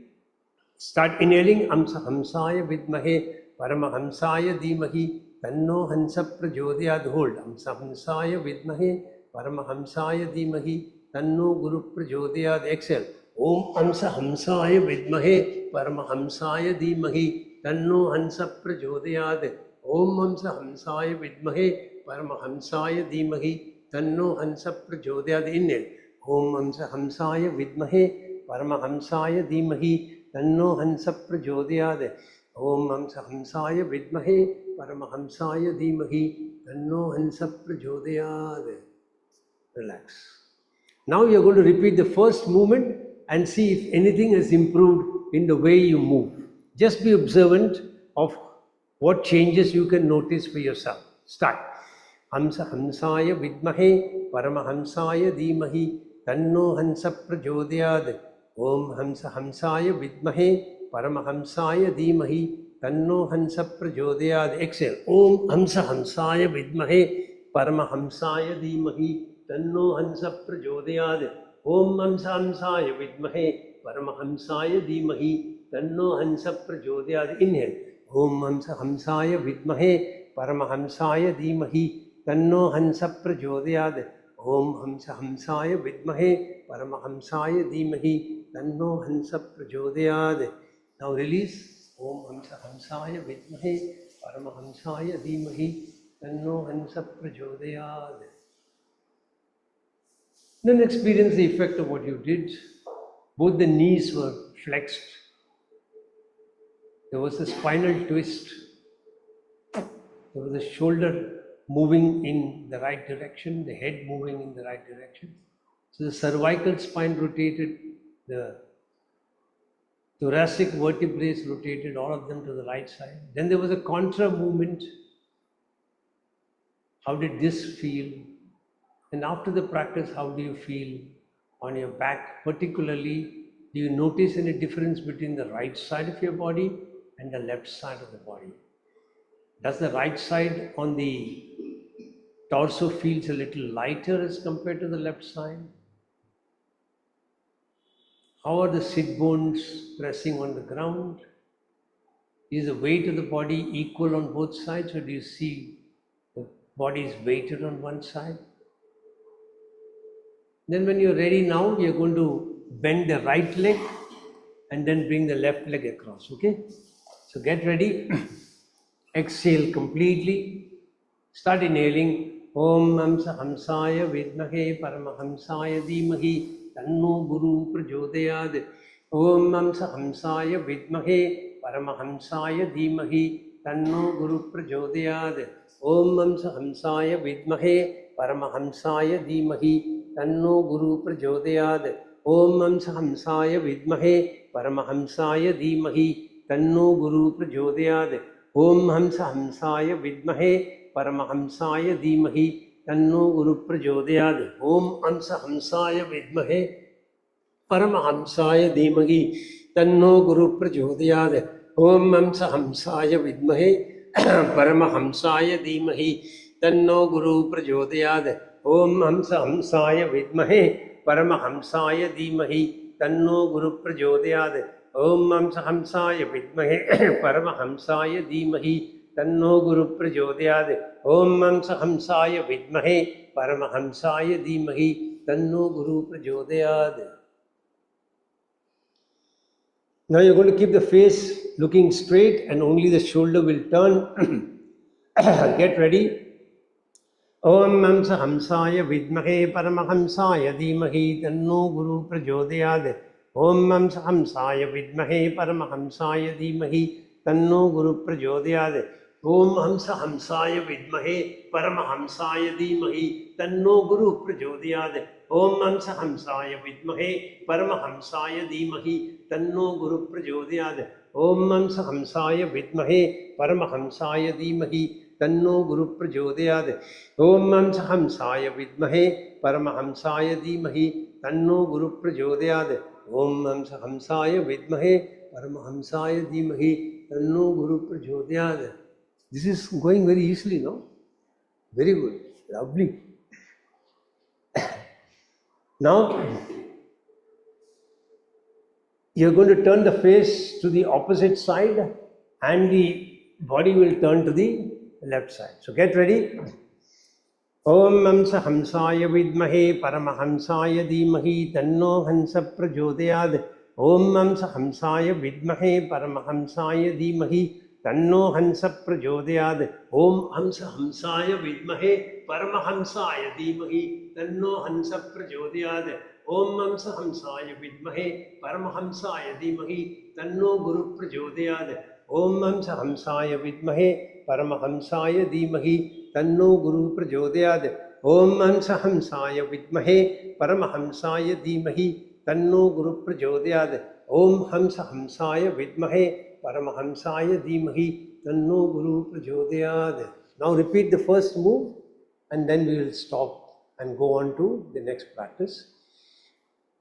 Start inhaling. Hamsa Hamsaya Vidmahe Paramahamsaya Dhimahi Tanno Hansa Prachodayad. Hold. Hamsa Hamsaya Vidmahe Paramahamsaya Dhimahi Tanno Guru Prachodayad. Exhale. Om Hamsa Hamsaya Vidmahe Paramahamsaya Dhimahi Tanno Hansa Prachodayad. Om Hamsa Hamsaya Vidmahe Paramahamsaya Dhimahi Tanno Hansa Prachodayad. Inhale. Om Hamsa Hamsaya Vidmahe Paramahamsaya Dhimahi Tanno Hansa Prachodayad. Om Hamsa Hamsaya Vidmahe Paramahamsaya Dhimahi Tanno Hansa Prachodayad. Relax. Now you are going to repeat the first movement and see if anything has improved in the way you move. Just be observant of What changes you can notice for yourself? Start. Hamsa Hamsaya Vidmahe Paramahamsaya Dhimahi Tanno Hansa Prachodayad. Om Hamsa Hamsaya Vidmahe Paramahamsaya Dhimahi Tanno Hansa Prachodayad. Exhale. Om Hamsa Hamsaya Vidmahe Paramahamsaya Dhimahi Tanno Hansa Prachodayad. Om Hamsa Hamsaya Vidmahe Paramahamsaya Dhimahi Tanno Hansa Prachodayad. Inhale. Om Hamsa Hamsaya Vidmahe Paramahamsaya Dhimahi Tanno Hansa Prachodayad. Om Hamsa Hamsaya Vidmahe Paramahamsaya Dhimahi Tanno Hansa Prachodayad. Now release. Om Hamsa Hamsaya Vidmahe Paramahamsaya Dhimahi Tanno Hansa Prachodayad. Then experience the effect of what you did. Both the knees were flexed. There was a spinal twist. There was a shoulder moving in the right direction, the head moving in the right direction. So the cervical spine rotated, the thoracic vertebrae rotated, all of them to the right side. Then there was a contra movement. How did this feel? And after the practice, how do you feel on your back? Particularly, do you notice any difference between the right side of your body and the left side of the body? Does the right side on the torso feels a little lighter as compared to the left side? How are the sit bones pressing on the ground? Is the weight of the body equal on both sides, or do you see the body is weighted on one side? Then when you're ready now, you're going to bend the right leg and then bring the left leg across, okay? So get ready. Exhale completely. Start inhaling. Om Hamsa Hamsaya Vidmahe Paramahamsaya Dhimahi Tanno Guru Prachodayad. Om Hamsa Hamsaya Vidmahe Paramahamsaya Dhimahi Tanno Guru Prachodayad. Om Hamsa Hamsaya Vidmahe Paramahamsaya Dhimahi Tanno Guru Prachodayad. Om Hamsa Hamsaya Vidmahe Paramahamsaya Dhimahi Tanno Guru Prachodayad. Om Hamsa Hamsaya Vidmahe Paramahamsaya Dhimahi Tanno Guru Prachodayad. Om Hamsa Hamsaya Vidmahe Paramahamsaya Dhimahi Tanno Guru Prachodayad. Om Hamsa Hamsaya Vidmahe Paramahamsaya Dhimahi Tanno Guru Prachodayad. Om Hamsa Hamsaya Vidmahe Paramahamsaya Dhimahi Tanno Guru Prachodayad. Om Hamsa Hamsaya Vidmahe Paramahamsaya Dhimahi Tanno Guru Prachodayad. Om Hamsa Hamsaya Vidmahe Paramahamsaya Dhimahi Tanno Guru Prachodayad. Now you're going to keep the face looking straight and only the shoulder will turn. Get ready. Om Hamsa Hamsaya Vidmahe Paramahamsaya Dhimahi Tanno Guru Prachodayad. Om Hamsa Hamsaya Vidmahe Paramahamsaya Dhimahi Tanno Guru Prachodayad. Om Hamsa Hamsaya Vidmahe Paramahamsaya Dhimahi Tanno Guru Prachodayad. Om Hamsa Hamsaya Vidmahe Paramahamsaya Dhimahi Tanno Guru Prachodayad. Om Hamsa Hamsaya Vidmahe Paramahamsaya Dhimahi Tanno Guru Prachodayad. Om Hamsa Hamsaya Vidmahe Paramahamsaya Dhimahi Tanno Guru Prachodayad. Om Hamsa Hamsaya Vidmahe Paramahamsaya Dhimahi Tanno Guru Prachodayad. This is going very easily, no? Very good. Lovely. Now, you're going to turn the face to the opposite side and the body will turn to the left side. So get ready. Om Hamsa Hamsaya Vidmahe Paramahamsaya Dhimahi Tanno Hansa Prachodayad. Om Hamsa Hamsaya Vidmahe Paramahamsaya Dhimahi Tanno Hansa Prachodayad. Om Hamsa Hamsaya Vidmahe Paramahamsaya Dhimahi Tanno Hansa Prachodayad. Om Hamsa Hamsaya Vidmahe Paramahamsaya Dhimahi Tanno Guru Prachodayad. Om Hamsa Hamsaya Vidmahe Paramahamsaya Dhimahi Tanno Guru Prachodayad. Om Hamsa Hamsaya Vidmahe Paramahamsaya Dhimahi Tanno Guru Prachodayad. Om Hamsa Hamsaya Vidmahe Paramahamsaya Dhimahi Tanno Guru Prachodayad. Now repeat the first move and then we will stop and go on to the next practice.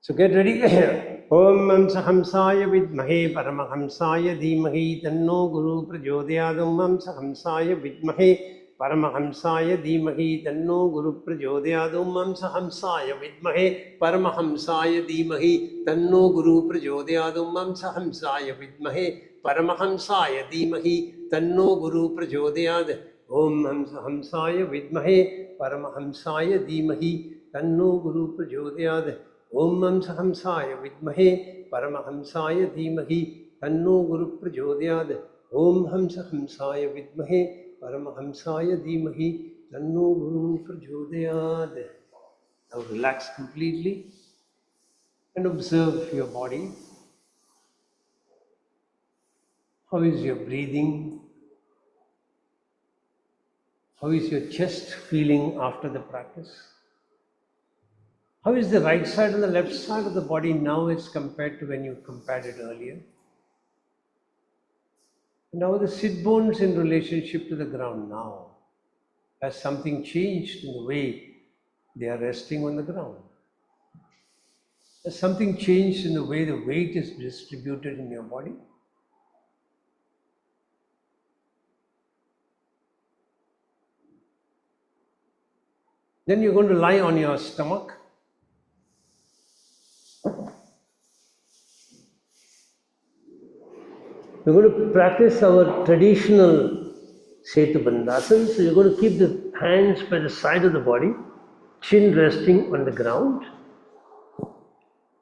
So get ready. Om Hamsahamsaya Vidmahe Paramahamsaya Dhimahi Tanno Guru Prachodayad. Om Hamsahamsaya Vidmahe Paramahamsaya Dhimahi Tanno Guru Prachodayad. Om Hamsahamsaya Vidmahe Paramahamsaya Dhimahi Tanno Guru Prachodayad. Om Hamsahamsaya Vidmahe Paramahamsaya Dhimahi Tanno Guru Prachodayad. Om Hamsahamsaya Vidmahe Paramahamsaya Dhimahi Tanno Guru Prachodayad. Om Hamsahamsaya Vidmahe Paramahamsaya Dhimahi Tanno Guru Prachodayad. Om Hamsahamsaya Vidmahe Paramahamsaya Dhimahi Tanno Guru Prachodayad. Now relax completely and observe your body. How is your breathing? How is your chest feeling after the practice? How is the right side and the left side of the body now as compared to when you compared it earlier? Now the sit bones in relationship to the ground now. Has something changed in the way they are resting on the ground? Has something changed in the way the weight is distributed in your body? Then you're going to lie on your stomach. We're going to practice our traditional Setubandhasana. So you're going to keep the hands by the side of the body, chin resting on the ground.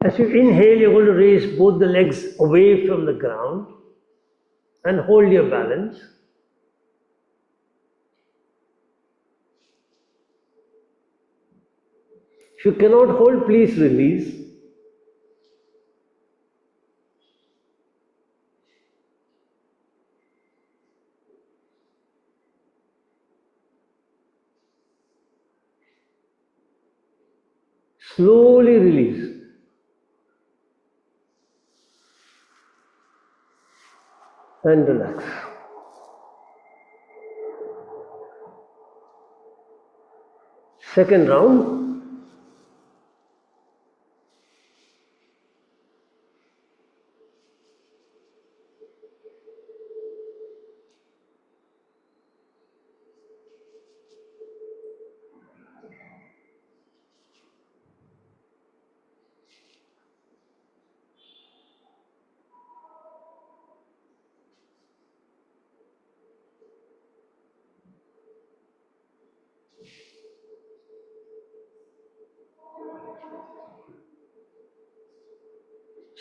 As you inhale, you're going to raise both the legs away from the ground and hold your balance. If you cannot hold, please release. Slowly release. And relax. Second round.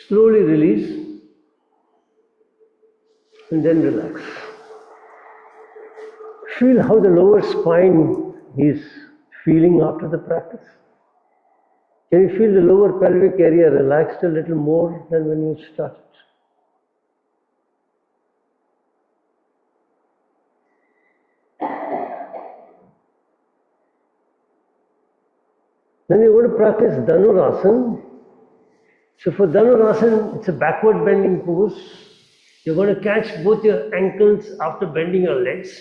Slowly release and then relax. Feel how the lower spine is feeling after the practice. Can you feel the lower pelvic area relaxed a little more than when you started? Then you're going to practice Dhanurasana. So for Dhanurasana, it's a backward bending pose. You're going to catch both your ankles after bending your legs.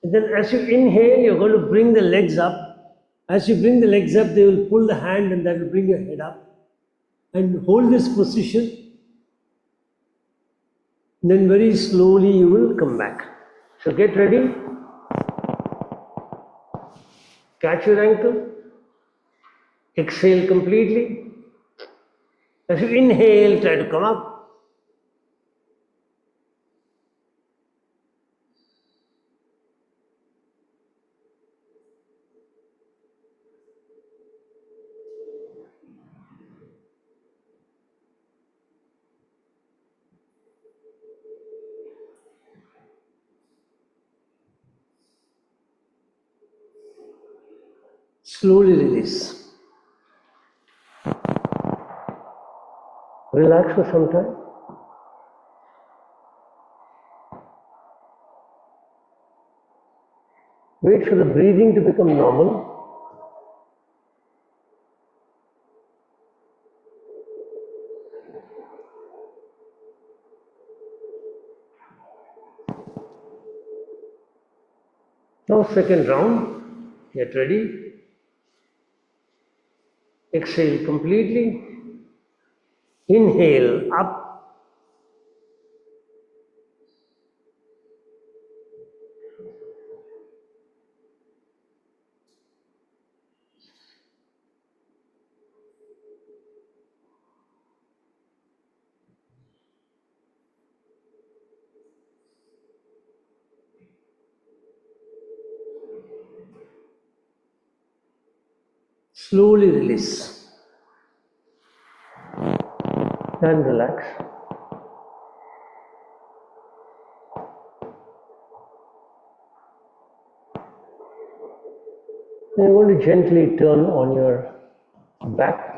And then as you inhale, you're going to bring the legs up. As you bring the legs up, they will pull the hand and that will bring your head up. And hold this position. Then very slowly you will come back. So get ready. Catch your ankle. Exhale completely. As you inhale, try to come up. Slowly release. Relax for some time. Wait for the breathing to become normal. Now second round. Get ready. Exhale completely. Inhale up. Slowly release. And relax. Then you're going to gently turn on your back.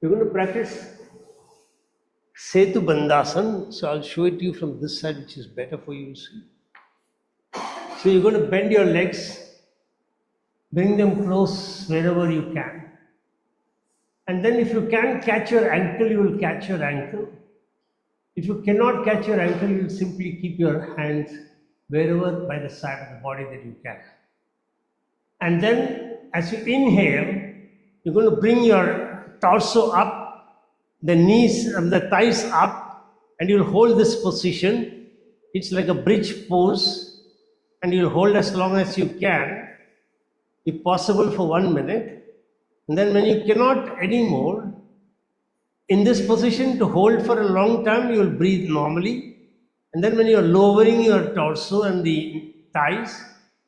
You're going to practice Setu Bandhasan. So I'll show it to you from this side, which is better for you to see. So you're going to bend your legs, bring them close wherever you can. And then if you can catch your ankle, you will catch your ankle. If you cannot catch your ankle, you will simply keep your hands wherever by the side of the body that you can. And then as you inhale, you're going to bring your torso up, the knees and the thighs up, and you'll hold this position. It's like a bridge pose, and you'll hold as long as you can, if possible for 1 minute. And then when you cannot anymore, in this position to hold for a long time, you will breathe normally. And then when you are lowering your torso and the thighs,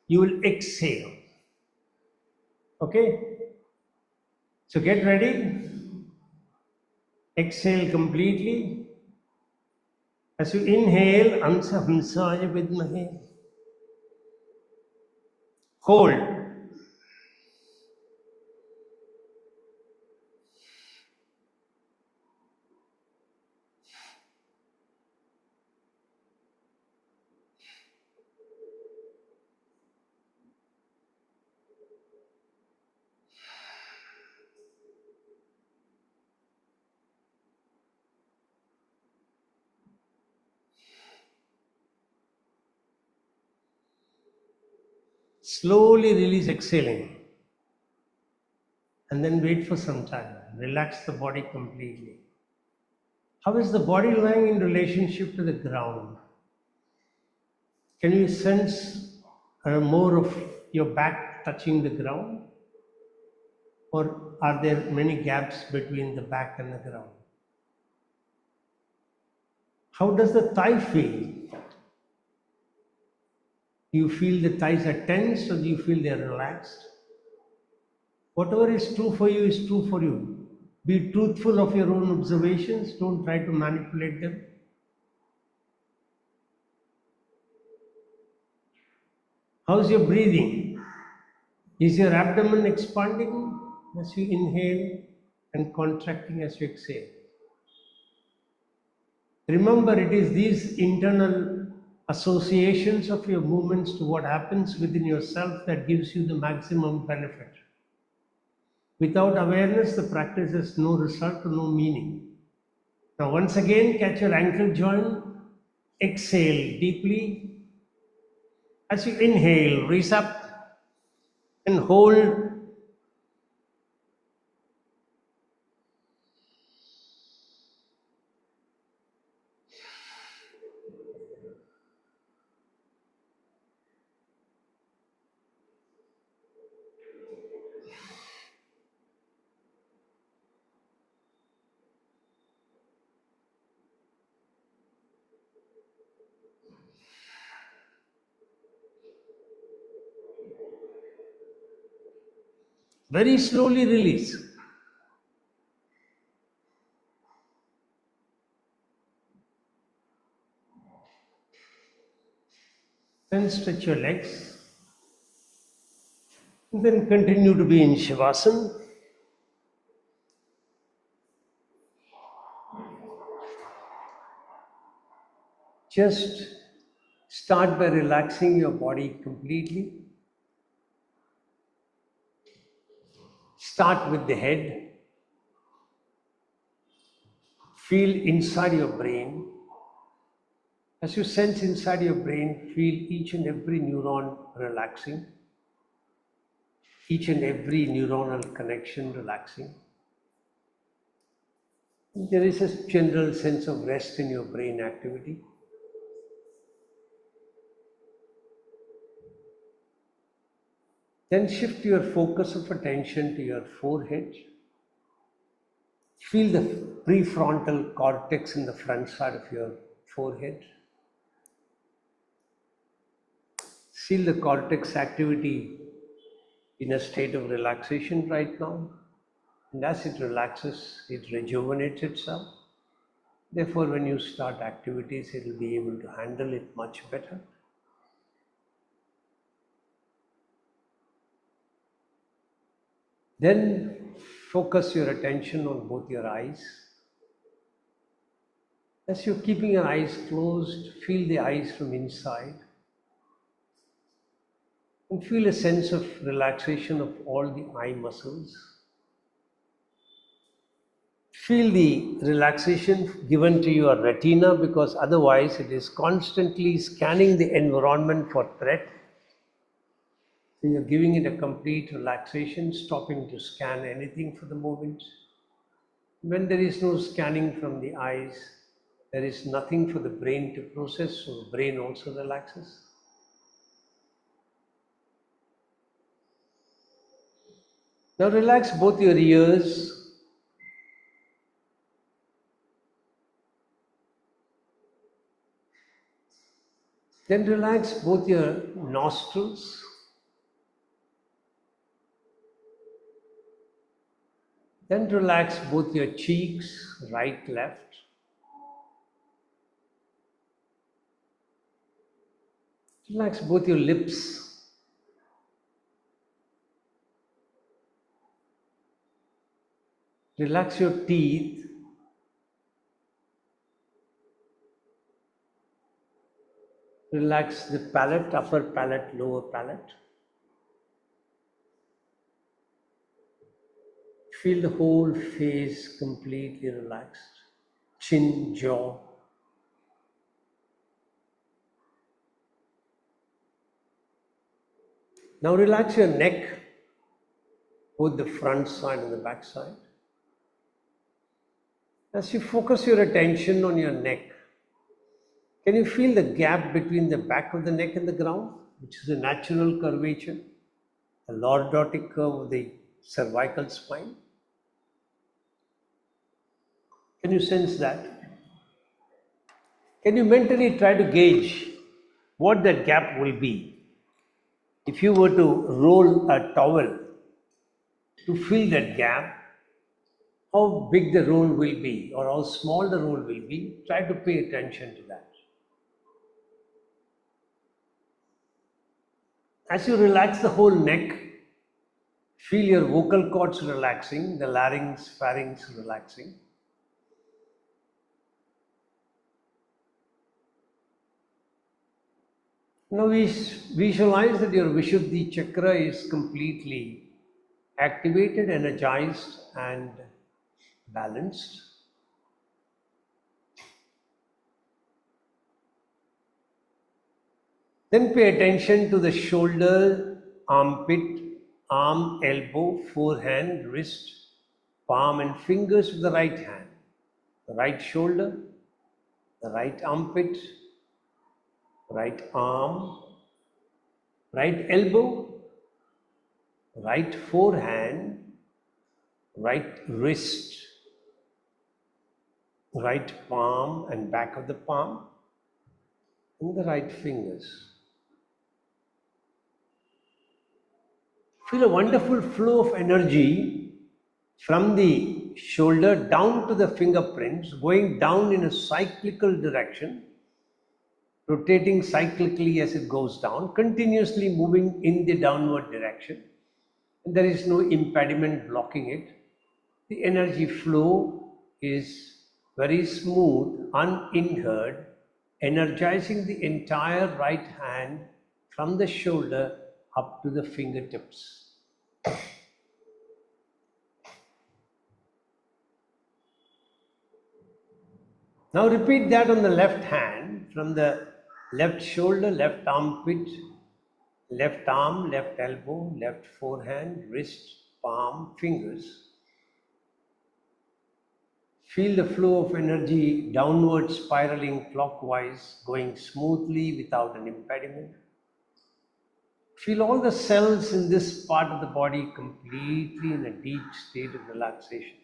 you will exhale. Okay? So get ready. Exhale completely. As you inhale, Ansa Hamsaya Vidmahe. Hold. Slowly release, exhaling. And then wait for some time. Relax the body completely. How is the body lying in relationship to the ground? Can you sense more of your back touching the ground? Or are there many gaps between the back and the ground? How does the thigh feel? Do you feel the thighs are tense or do you feel they are relaxed? Whatever is true for you is true for you. Be truthful of your own observations. Don't try to manipulate them. How's your breathing? Is your abdomen expanding as you inhale and contracting as you exhale? Remember, it is these internal associations of your movements to what happens within yourself that gives you the maximum benefit. Without awareness, the practice has no result or no meaning. Now, once again, catch your ankle joint, exhale deeply. As you inhale, raise up and hold. Very slowly release. Then stretch your legs. And then continue to be in Shavasana. Just start by relaxing your body completely. Start with the head. Feel inside your brain. As you sense inside your brain, feel each and every neuron relaxing, each and every neuronal connection relaxing. There is a general sense of rest in your brain activity. Then shift your focus of attention to your forehead. Feel the prefrontal cortex in the front side of your forehead. Feel the cortex activity in a state of relaxation right now. And as it relaxes, it rejuvenates itself. Therefore, when you start activities, it will be able to handle it much better. Then focus your attention on both your eyes. As you're keeping your eyes closed, feel the eyes from inside. And feel a sense of relaxation of all the eye muscles. Feel the relaxation given to your retina, because otherwise it is constantly scanning the environment for threat. So you're giving it a complete relaxation, stopping to scan anything for the moment. When there is no scanning from the eyes, there is nothing for the brain to process, so the brain also relaxes. Now relax both your ears. Then relax both your nostrils. Then relax both your cheeks, right, left. Relax both your lips. Relax your teeth. Relax the palate, upper palate, lower palate. Feel the whole face completely relaxed. Chin, jaw. Now relax your neck, both the front side and the back side. As you focus your attention on your neck, can you feel the gap between the back of the neck and the ground, which is a natural curvature, a lordotic curve of the cervical spine? Can you sense that? Can you mentally try to gauge what that gap will be? If you were to roll a towel to fill that gap, how big the roll will be or how small the roll will be, try to pay attention to that. As you relax the whole neck, feel your vocal cords relaxing, the larynx, pharynx relaxing. Now visualize that your Vishuddhi chakra is completely activated, energized and balanced. Then pay attention to the shoulder, armpit, arm, elbow, forehand, wrist, palm and fingers of the right hand. The right shoulder, the right armpit, right arm, right elbow, right forehand, right wrist, right palm and back of the palm, and the right fingers. Feel a wonderful flow of energy from the shoulder down to the fingerprints, going down in a cyclical direction, rotating cyclically as it goes down, continuously moving in the downward direction. And there is no impediment blocking it. The energy flow is very smooth, unhindered, energizing the entire right hand from the shoulder up to the fingertips. Now repeat that on the left hand, from the left shoulder, left armpit, left arm, left elbow, left forehand, wrist, palm, fingers. Feel the flow of energy downward spiraling clockwise, going smoothly without an impediment. Feel all the cells in this part of the body completely in a deep state of relaxation.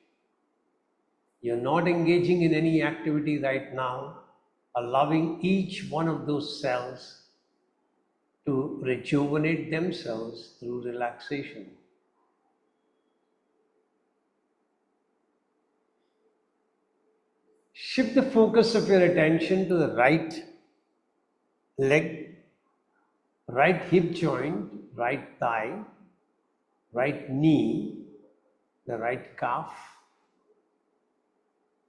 You're not engaging in any activity right now, allowing each one of those cells to rejuvenate themselves through relaxation. Shift the focus of your attention to the right leg, right hip joint, right thigh, right knee, the right calf,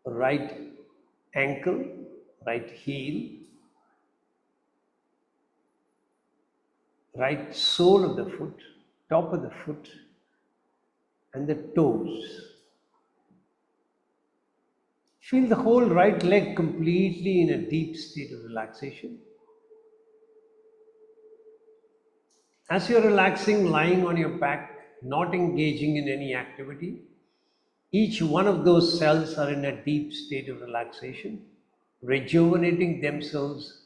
right ankle, right heel, right sole of the foot, top of the foot, and the toes. Feel the whole right leg completely in a deep state of relaxation. As you're relaxing, lying on your back, not engaging in any activity, each one of those cells are in a deep state of relaxation, rejuvenating themselves,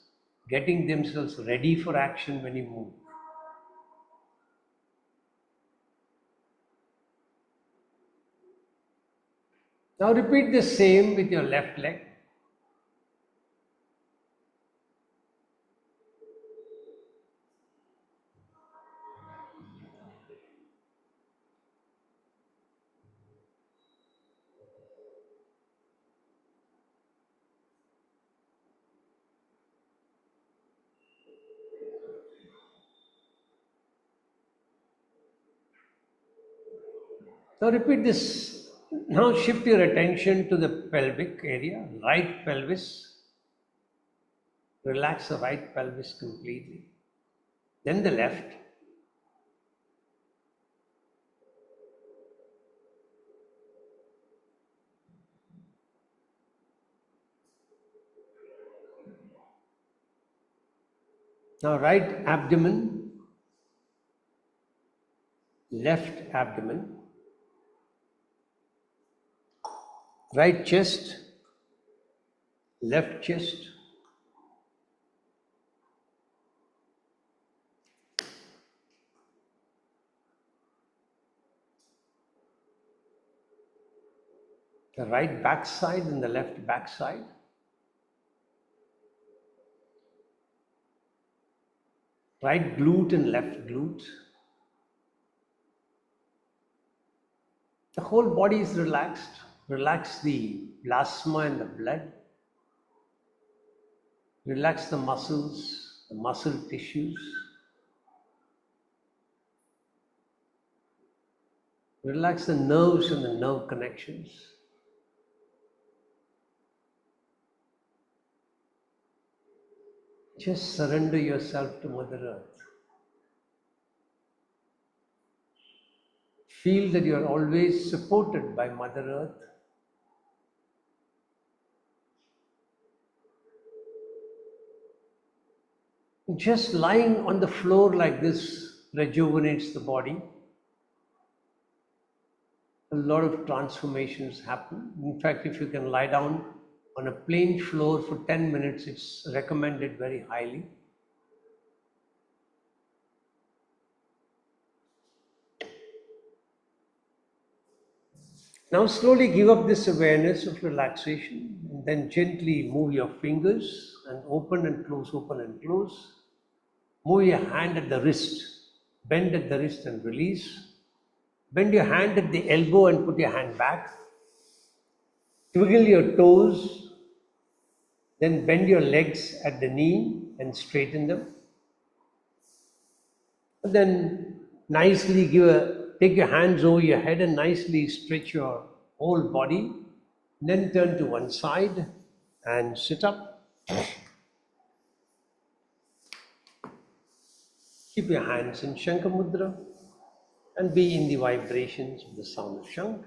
getting themselves ready for action when you move. Now repeat the same with your left leg. Now repeat this. Now shift your attention to the pelvic area, right pelvis. Relax the right pelvis completely. Then the left. Now right abdomen, left abdomen, right chest, left chest, the right backside and the left backside, right glute and left glute. The whole body is relaxed. Relax the plasma and the blood. Relax the muscles, the muscle tissues. Relax the nerves and the nerve connections. Just surrender yourself to Mother Earth. Feel that you are always supported by Mother Earth. Just lying on the floor like this rejuvenates the body. A lot of transformations happen. In fact, if you can lie down on a plain floor for 10 minutes, it's recommended very highly. Now slowly give up this awareness of relaxation and then gently move your fingers and open and close, open and close. Move your hand at the wrist, bend at the wrist and release. Bend your hand at the elbow and put your hand back. Twiggle your toes, then bend your legs at the knee and straighten them. And then nicely take your hands over your head and nicely stretch your whole body. Then turn to one side and sit up. Keep your hands in Shankha Mudra and be in the vibrations of the sound of Shankha.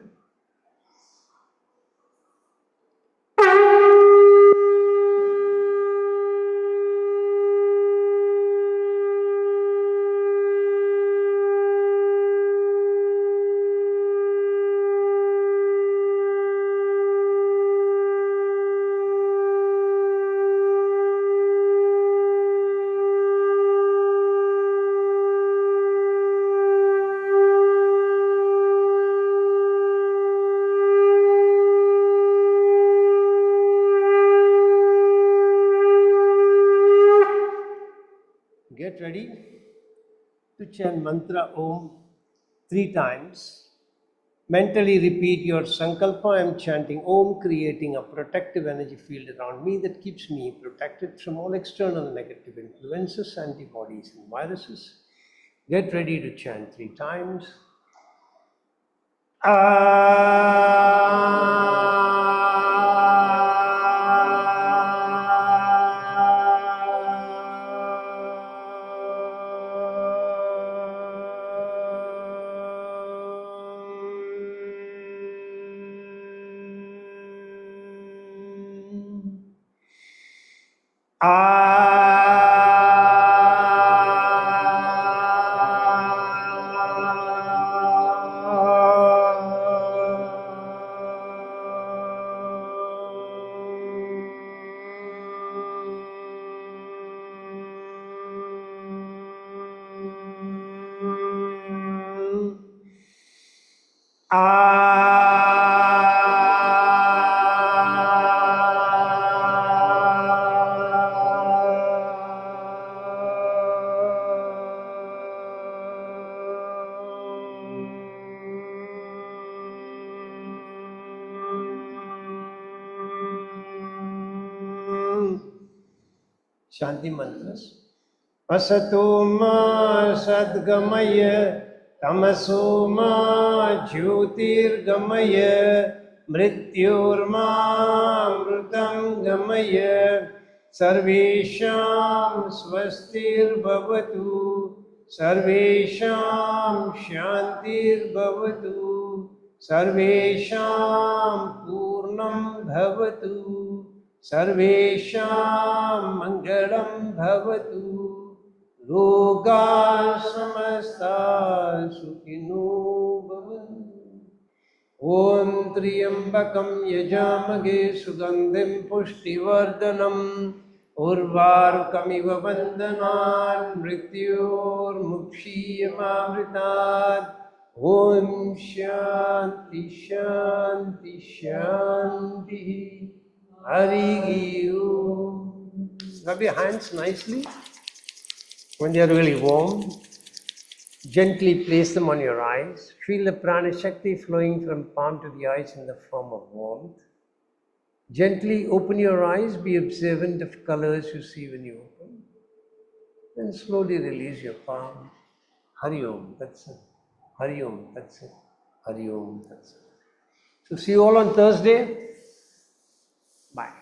ready to chant mantra Om 3 times. Mentally repeat your sankalpa. I am chanting Om, creating a protective energy field around me that keeps me protected from all external negative influences, antibodies, and viruses. Get ready to chant 3 times. Shanti mantras. Asato ma sadgamaya, tamaso ma jyotirgamaya, mrityor ma amrutam gamaya, sarvesham swastir bhavatu, sarvesham shantir bhavatu, sarvesham purnam bhavatu. Sarvesham mangalam bhavatu, loka samasta sukhino bhavantu. Om Triyambakam yajamage sugandhim pushtivardhanam, urvarukamiva vandanat mrityor mukshiyamamritat. Om Shanti Shanti Shanti. Hari Om. Rub your hands nicely. When they are really warm, gently place them on your eyes. Feel the prana shakti flowing from palm to the eyes in the form of warmth. Gently open your eyes. Be observant of colors you see when you open. Then slowly release your palm. Hari Om. That's it. Hari Om. That's it. Hari Om. That's it. So see you all on Thursday. Bye.